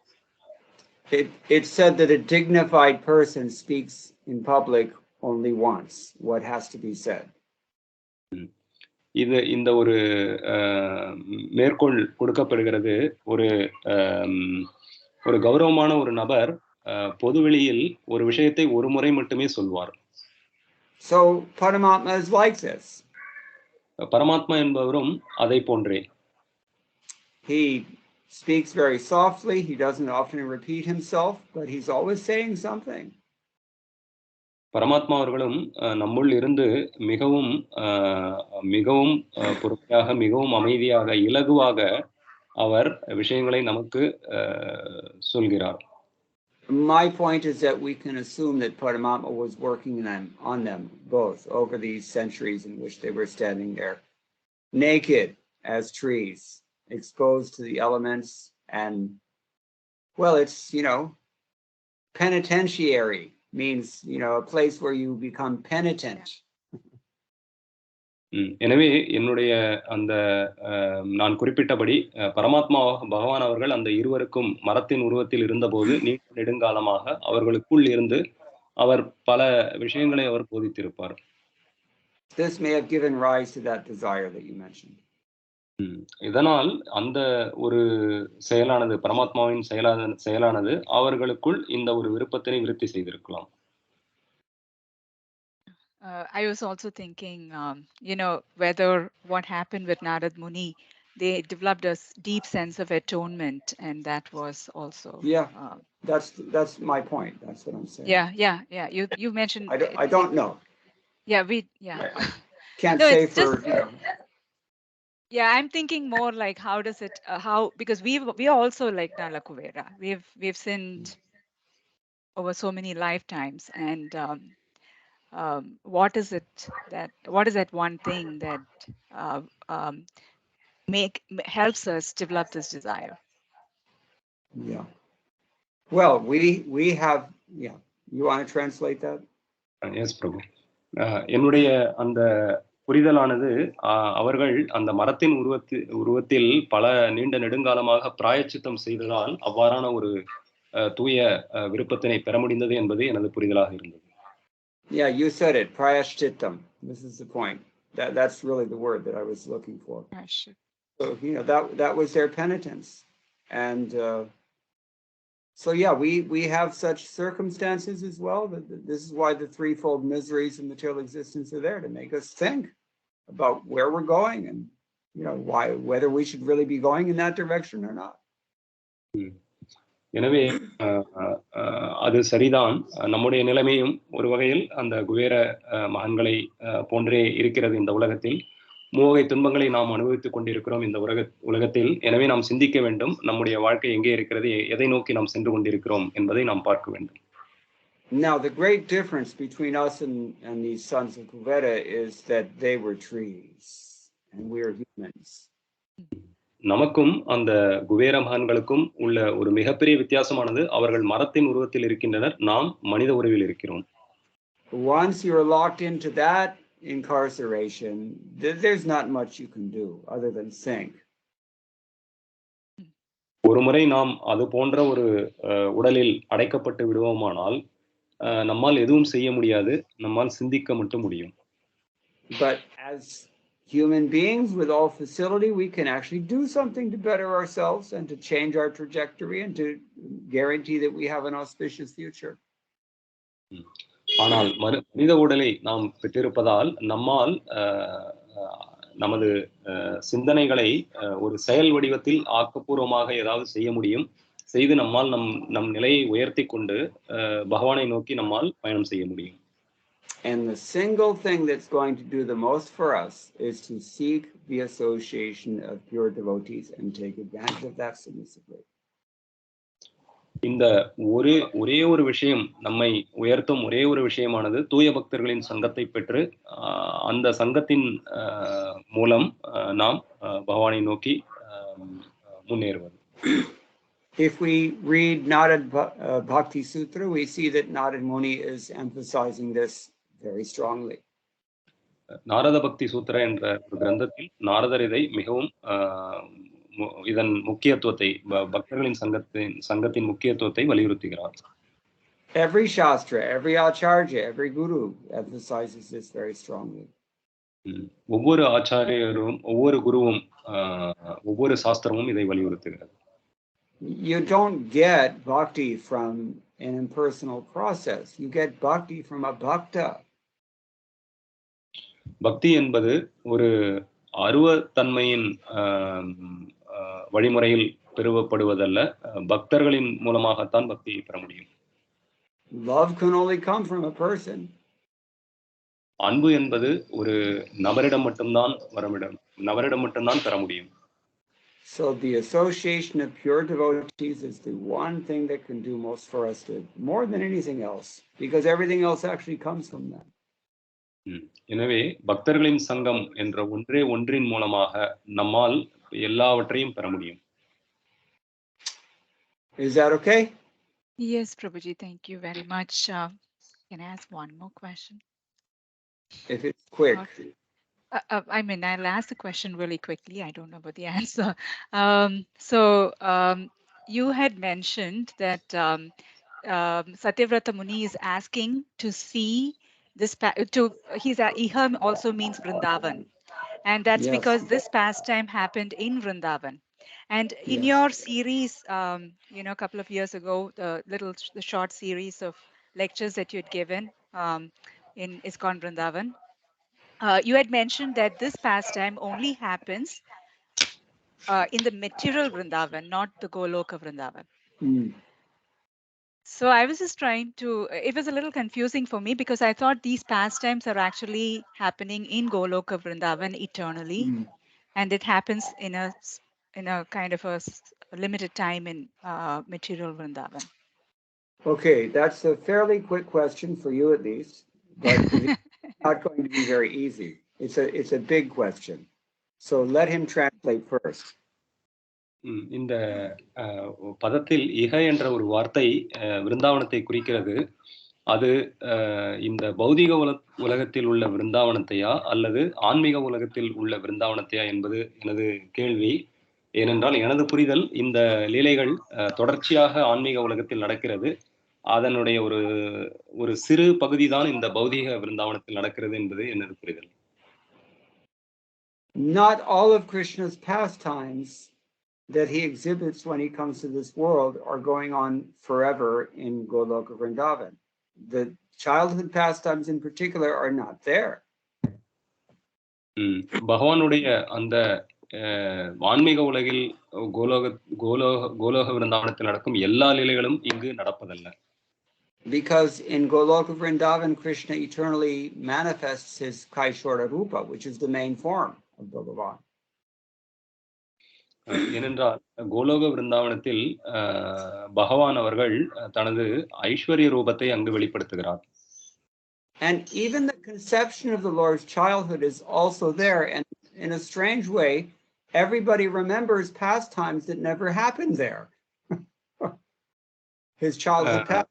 It's said that a dignified person speaks in public only once what has to be said. இந்த ஒரு மேற்கோள் கொடுக்கப்படுகிறது. ஒரு கௌரவமான ஒரு நபர் பொதுவெளியில் ஒரு விஷயத்தை ஒரு முறை மட்டுமே சொல்வார். So Paramatma is like this. பரமாத்மா என்பவரும் அதை போன்றே. He speaks very softly. He doesn't often repeat himself, but he's always saying something. பரமாத்மா அவர்களும் நம்முள் இருந்து மிகவும் மிகவும் பொறுமையாக மிகவும் அமைதியாக இலகுவாக அவர் விஷயங்களை நமக்கு சொல்கிறார். My point is that we can assume that Paramatma was working on them both over these centuries in which they were standing there, naked as trees, exposed to the elements, and, well, it's, penitentiary means, a place where you become penitent. எனவே என்னுடைய அந்த நான் குறிப்பிட்டபடி பரமாத்மா பகவான் அவர்கள் அந்த இருவருக்கும் மரத்தின் உருவத்தில் இருந்தபோது நீண்ட நெடுங்காலமாக அவர்களுக்குள் இருந்து அவர் பல விஷயங்களை அவர் போதித்திருப்பார். This may have given rise to that desire that you mentioned. இதனால் அந்த ஒரு செயலானது பரமாத்மாவின் செயலானது அவர்களுக்குள் இந்த ஒரு விருப்பத்தினை விருத்தி செய்திருக்கலாம். I was also thinking, whether what happened with Narad Muni, they developed a deep sense of atonement, and that was also. Yeah, that's my point. That's what I'm saying. Yeah. You mentioned. I don't know. Yeah, can't no, say for just, Yeah, I'm thinking more like how does it because we are also like Nalakuvera. We've sinned over so many lifetimes, and what is that one thing that helps us develop this desire? Yeah. Well, we have, yeah. You want to translate that? Yes, Prabhu. என்னுடைய அந்த புரிதலானது அவர்கள் அந்த மரத்தின் உருவத்தில் பல நீண்ட நெடுங்காலமாக பிராயச்சித்தம் செய்ததால் அவ்வாறான ஒரு தூய விருப்பத்தினை பெற முடிந்தது என்பது எனது புரிதலாக இருந்தது. Yeah, you said it, prayashchittam. This is the point. That's really the word that I was looking for. So, that was their penitence. And so, yeah, we have such circumstances as well. This is why the threefold miseries of material existence are there, to make us think about where we're going and, whether we should really be going in that direction or not. எனவே அது சரிதான். நம்முடைய நிலைமையும் ஒரு வகையில் அந்த குபேர மகன்களை போன்றே இருக்கிறது. இந்த உலகத்தில் மூவகை துன்பங்களை நாம் அனுபவித்துக் கொண்டிருக்கிறோம் இந்த உலகத்தில். எனவே நாம் சிந்திக்க வேண்டும், நம்முடைய வாழ்க்கை எங்கே இருக்கிறது, எதை நோக்கி நாம் சென்று கொண்டிருக்கிறோம் என்பதை நாம் பார்க்க வேண்டும். Now, the great difference between us and these sons of Kuvera is that they were trees and we are humans. நமக்கும் அந்த குபேர மகான்களுக்கும் உள்ள ஒரு மிகப்பெரிய வித்தியாசமானது, அவர்கள் மரத்தின் உருவத்தில் இருக்கின்றனர், நாம் மனித உருவில் இருக்கிறோம். Once you're locked into that incarceration, there's not much you can do other than think. ஒருமுறை நாம் அது போன்ற ஒரு உடலில் அடைக்கப்பட்டு விடுவோமானால் நம்மால் எதுவும் செய்ய முடியாது, நம்மால் சிந்திக்க மட்டும் முடியும். But as human beings with all facility, we can actually do something to better ourselves and to change our trajectory and to guarantee that we have an auspicious future. ஆனால் மனித உடலை நாம் பெற்றிருப்பதால் நம்மால் நமது சிந்தனைகளை ஒரு செயல் வடிவத்தில் ஆக்கப்பூர்வமாக ஏதாவது செய்ய முடியும். செய்து நம்மால் நம் நிலையை உயர்த்தி கொண்டு பகவானை நோக்கி நம்மால் பயணம் செய்ய முடியும். And the single thing that's going to do the most for us is to seek the association of pure devotees and take advantage of that submissively. இந்த ஒரே ஒரு விஷயம், நம்மை உயர்த்தும் ஒரே ஒரு விஷயமானது தூய பக்தர்களின் சங்கத்தை பெற்று அந்த சங்கத்தின் மூலம் நாம் பகவானை நோக்கி முன்னேறுவது. If we read Narad Bhakti Sutra, we see that Narad Muni is emphasizing this very strongly. Narada பக்தி சூத்திர என்ற ஒரு கிரந்தத்தில் நாரதர் இதை மிகவும் இதன் முக்கியத்துவத்தை, பக்தர்களின் சங்கத்தின் முக்கியத்துவத்தை வலியுறுத்துகிறார். Every shastra, every acharya, every guru emphasizes this very strongly. ஒவ்வொரு ஆச்சாரியரும் ஒவ்வொரு குருவும் ஒவ்வொரு சாஸ்திரமும் இதை வலியுறுத்துகிறது. You don't get bhakti from an impersonal process. You get bhakti from a bhakta. பக்தி என்பது ஒரு அருவத்தன்மையின் வழிமுறையில் பெறுவப்படுவதல்ல, பக்தர்களின் மூலமாகத்தான் பக்தியை பெற முடியும். Love can only come from a person. அன்பு என்பது ஒரு நபரிடம் மட்டும்தான் பெற முடியும். So the association of pure devotees is the one thing that can do most for us, more than anything else, because everything else actually comes from them. எனவே பக்தர்களின் சங்கம் என்ற ஒன்றின் மூலமாக நம்மால் எல்லாவற்றையும் பெற முடியும். Is that okay? Yes, Prabhuji, thank you very much. Can I ask one more question? If it's quick. I mean, I'll ask the question really quickly. I don't know about the answer. You had mentioned that Satyavrata Muni is asking to see this. Iham also means Vrindavan, and that's Yes. because this pastime happened in Vrindavan. And in Yes. your series, a couple of years ago, the short series of lectures that you had given in ISKCON Vrindavan, you had mentioned that this pastime only happens in the material Vrindavan, not the Goloka Vrindavan. So I was just trying to, it was a little confusing for me because I thought these pastimes are actually happening in Goloka Vrindavan eternally. And it happens in a kind of a limited time in material Vrindavan. Okay, that's a fairly quick question for you at least, but it's not going to be very easy. It's a big question. So let him translate first. இந்த பதத்தில் இக என்ற ஒரு வார்த்தை விருந்தாவனத்தை குறிக்கிறது. அது இந்த பௌதிக உலகத்தில் உள்ள விருந்தாவனத்தையா அல்லது ஆன்மீக உலகத்தில் உள்ள விருந்தாவனத்தையா என்பது எனது கேள்வி. ஏனென்றால் எனது புரிதல் இந்த லீலைகள் தொடர்ச்சியாக ஆன்மீக உலகத்தில் நடக்கிறது. அதனுடைய ஒரு சிறு பகுதி தான் இந்த பௌதிக விருந்தாவனத்தில் நடக்கிறது என்பது எனது புரிதல். Not all of Krishna's pastimes that he exhibits when he comes to this world are going on forever in Goloka Vrindavan. The childhood pastimes in particular are not there. பகவானுடைய அந்த ஆன்மீக உலகில் கோலோக விருந்தாவனத்தில் நடக்கும் எல்லா லீலைகளும் இங்கு நடப்பதல்ல. Because in Goloka Vrindavan, Krishna eternally manifests his Kaishora Rupa, which is the main form of Bhagavan. ஏனென்றால் கோலோக விருந்தாவனத்தில் பகவான் அவர்கள் தனது ஐஸ்வர்ய ரூபத்தை அங்கு வெளிப்படுத்துகிறார். And even the conception of the Lord's childhood is also there, and in a strange way, everybody remembers pastimes that never happened there. His childhood pastimes.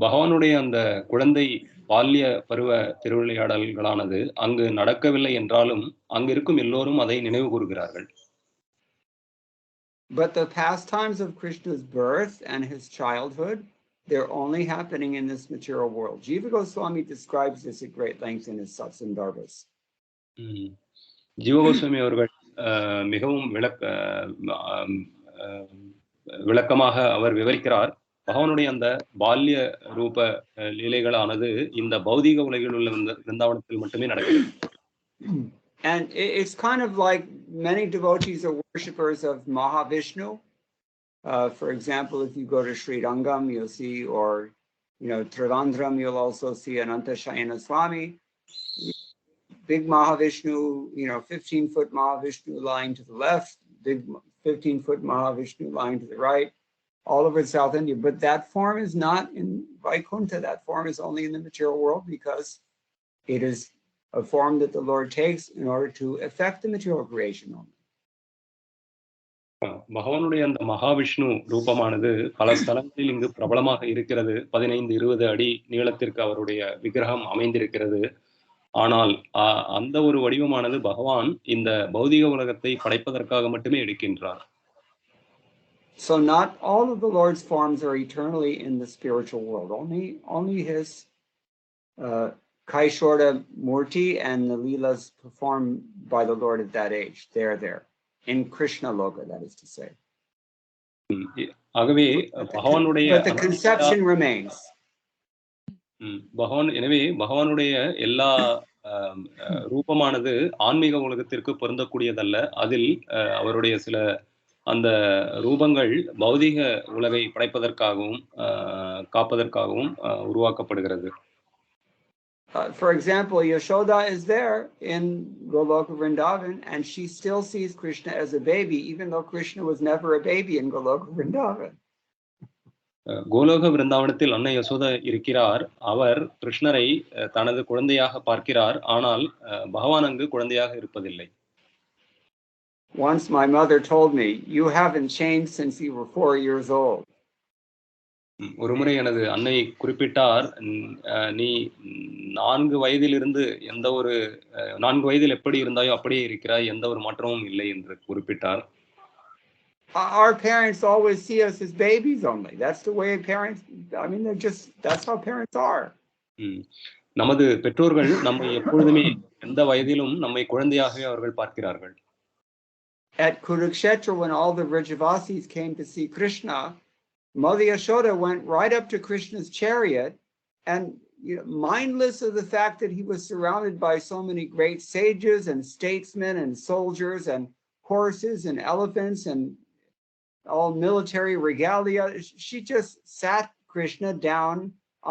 பகவானுடைய அந்த குழந்தை பால்ய பருவ திருவிளையாடல்களானது அங்கு நடக்கவில்லை என்றாலும் அங்கு இருக்கும் எல்லோரும் அதை நினைவு கூறுகிறார்கள். But the pastimes of Krishna's birth and his childhood, they're only happening in this material world. Jiva Goswami describes this at great length in his Satsandarbhas. ஜீவ கோஸ்வாமி அவர்கள் மிகவும் விளக்கமாக அவர் விவரிக்கிறார். பகவானுடைய அந்த பால்ய ரூப லீலைகளானது இந்த பௌதிக உலகில் உள்ள விருந்தாவனத்தில் மட்டுமே நடக்கிறது. And it's kind of like many devotees are worshippers of Mahavishnu. For example, if you go to Sri Rangam, you'll see, or Trivandrum, you'll also see Ananta Shayana Swami, big Mahavishnu, 15-foot Mahavishnu lying to the left, big 15-foot Mahavishnu lying to the right, all over South India. But that form is not in Vaikuntha. That form is only in the material world because it is a form that the Lord takes in order to effect the material creation only. பகவானுடைய அந்த மகாவிஷ்ணு ரூபமானது பல ஸ்தலங்களில் இங்கு பிரபலமாக இருக்கிறது. 15-20 அடி நீளத்திற்கு அவருடைய விக்கிரகம் அமைந்திருக்கிறது. ஆனால் அந்த ஒரு வடிவமானது பகவான் இந்த பௌதிக உலகத்தை படைப்பதற்காக மட்டுமே எடுக்கின்றார். So not all of the Lord's forms are eternally in the spiritual world. Only his Kaishora Murti and the Leelas performed by the Lord at that age. They're there. In Krishna Loka, that is to say. ஆகவே பகவானுடைய But the conception remains. எனவே பகவானுடைய எல்லா ரூபமானது ஆன்மீக உலகத்திற்கு பொருந்தக்கூடியதல்ல. அதில் அவருடைய சில அந்த ரூபங்கள் பௌதிக உலகை படைப்பதற்காகவும் காப்பதற்காகவும் உருவாக்கப்படுகிறது. For example, Yashoda is there in Goloka Vrindavan, and she still sees Krishna as a baby, even though Krishna was never a baby in Goloka Vrindavan. கோலோக விருந்தாவனத்தில் அன்னை யசோதா இருக்கிறார். அவர் கிருஷ்ணரை தனது குழந்தையாக பார்க்கிறார். ஆனால் பகவான் அங்கு குழந்தையாக இருப்பதில்லை. Once my mother told me, "You haven't changed since you were 4 years old." ஒருமுறை எனது அன்னை குறிப்பிட்டார், நீ 4 வயதிலிருந்து 4 வயதில் எப்படி இருந்தாயோ அப்படியே இருக்கிறாய், எந்த ஒரு மாற்றமும் இல்லை என்று குறிப்பிட்டார். Our parents always see us as babies only. That's the way parents, I mean, that's how parents are. நமது பெற்றோர்கள் நம்மை எப்பொழுதுமே எந்த வயதிலும் நம்மை குழந்தையாகவே அவர்கள் பார்க்கிறார்கள். At Kurukshetra, when all the Vrajavasis came to see Krishna, Mother Yashoda went right up to Krishna's chariot and, mindless of the fact that he was surrounded by so many great sages and statesmen and soldiers and horses and elephants and all military regalia, she just sat Krishna down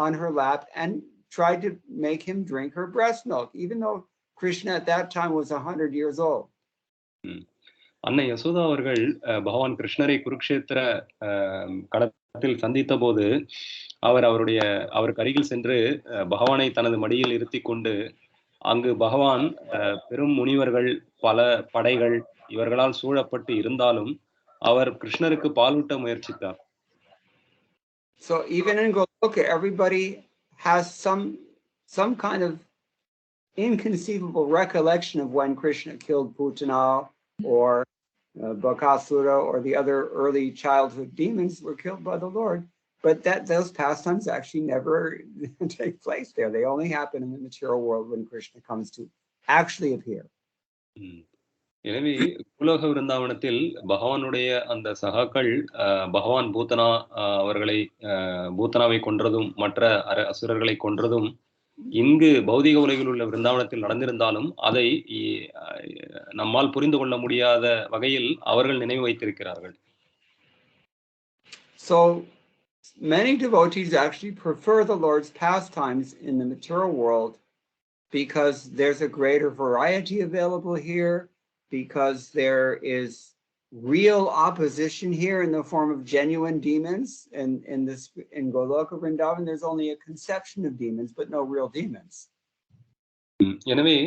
on her lap and tried to make him drink her breast milk, even though Krishna at that time was 100 years old. அன்னை யசோதா அவர்கள் பகவான் கிருஷ்ணரை குருக்ஷேத்திர களத்தில் சந்தித்த போது அவருக்கு அருகில் சென்று பகவானை தனது மடியில் இருத்தி கொண்டு, அங்கு பகவான் பெரும் முனிவர்கள், பல படைகள் இவர்களால் சூழப்பட்டு இருந்தாலும் அவர் கிருஷ்ணருக்கு பாலூட்ட முயற்சித்தார். So even in Goloka, everybody has some kind of inconceivable recollection of when Krishna killed Putana or Bakasura or the other early childhood demons were killed by the Lord, but those pastimes actually never take place there. They only happen in the material world when Krishna comes to actually appear. எனவே குலோக விருந்தாவனத்தில் பகவானுடைய அந்த சகாக்கள் பகவான் பூத்தனாவை கொன்றதும் மற்ற அசுரர்களை கொன்றதும் இங்கு பௌதிக உலகில் உள்ள விருந்தாவனத்தில் நடந்திருந்தாலும் அதை நம்மால் புரிந்து கொள்ள முடியாத வகையில் அவர்கள் நினைவு வைத்திருக்கிறார்கள். So many devotees actually prefer the Lord's pastimes in the material world because there's a greater variety available here, because there is real opposition here in the form of genuine demons. And in Goloka Vrindavan, there's only a conception of demons, but no real demons. எனவே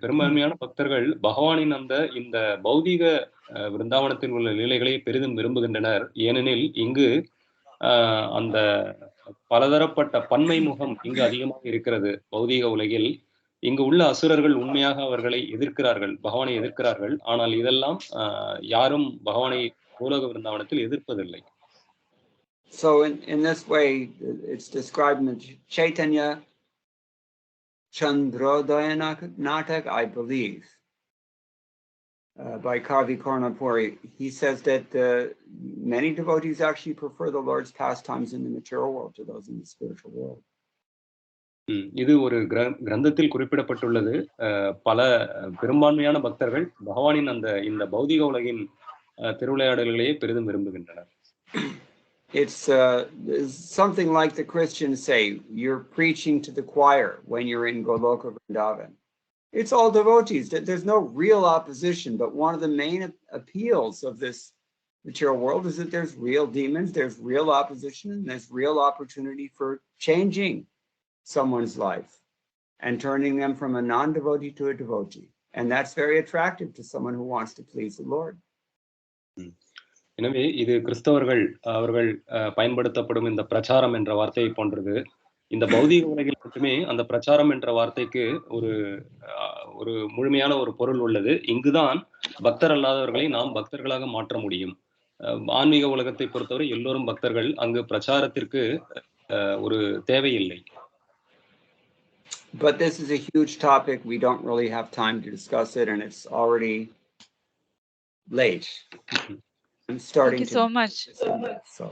பெரும்பான்மையான பக்தர்கள் பகவானின் இந்த பௌதிக விருந்தாவனத்தில் உள்ள லீலைகளை பெரிதும் விரும்புகின்றனர். ஏனெனில் இங்கு அந்த பலதரப்பட்ட பன்மை முகம் இங்கு அதிகமாக இருக்கிறது. பௌதிக உலகில் இங்கு உள்ள அசுரர்கள் உண்மையாக அவர்களை எதிர்க்கிறார்கள், பகவானை எதிர்க்கிறார்கள். ஆனால் இதெல்லாம் யாரும் பகவானை பூலோக விருந்தாவனத்தில் எதிர்ப்பதில்லை. So in this way, it's described in Chaitanya Chandrodaya Natak, I believe, by Kavi Karnapuri. He says that many devotees actually prefer the Lord's pastimes in the material world to those in the spiritual world. இது ஒரு கிரந்தத்தில் குறிப்பிடப்பட்டுள்ளது. பல பெரும்பான்மையான பக்தர்கள் பகவானின் இந்த பௌதிக உலகின் திருவிளையாடல்களையே பெரிதும் விரும்புகின்றனர். It's something like the Christians say, you're preaching to the choir when you're in Goloka Vrindavan. It's all devotees. There's no real opposition, but one of the main appeals of this material world is that there's real demons, there's real opposition, and there's real opportunity for changing someone's life and turning them from a non-devotee to a devotee. And that's very attractive to someone who wants to please the Lord. எனவே இது கிறிஸ்தவர்கள் அவர்கள் பயன்படுத்தப்படும் இந்த பிரச்சாரம் என்ற வார்த்தையை போன்றது. இந்த பௌதிக உலகில் மட்டுமே அந்த பிரச்சாரம் என்ற வார்த்தைக்கு ஒரு முழுமையான ஒரு பொருள் உள்ளது. இங்குதான் பக்தர் அல்லாதவர்களை நாம் பக்தர்களாக மாற்ற முடியும். ஆன்மீக உலகத்தை பொறுத்தவரை எல்லோரும் பக்தர்கள். அங்கு பிரச்சாரத்திற்கு ஒரு தேவையில்லை. But this is a huge topic. We don't really have time to discuss it, and it's already late. I'm starting. Thank you so much. So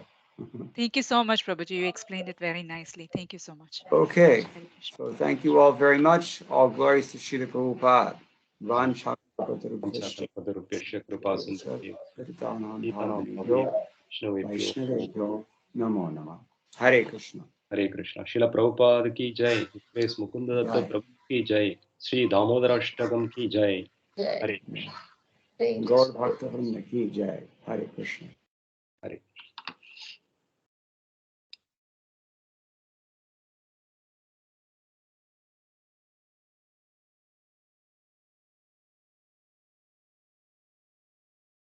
Thank you so much, Prabhuji. You explained it very nicely. Thank you so much. Okay, Hare Krishna. so thank you all very much. All glories to Srila Prabhupada. Vanchakapatarubyascha पंचाकल्पतरुभ्यश्च कृपा सिन्धुभ्यो Paritanam पतितानां Bhavanebhyo वैष्णवेभ्यो Vaishnavebhyo Namo Namah. Hare Krishna. हरे कृष्णा शिला प्रभुपाद की जय press Mukund Dutt Jai. प्रभु की जय श्री दामोदर अष्टकम की जय हरे Krishna Gaur Bhakta Vrinda Ki Jai. Hare Krishna.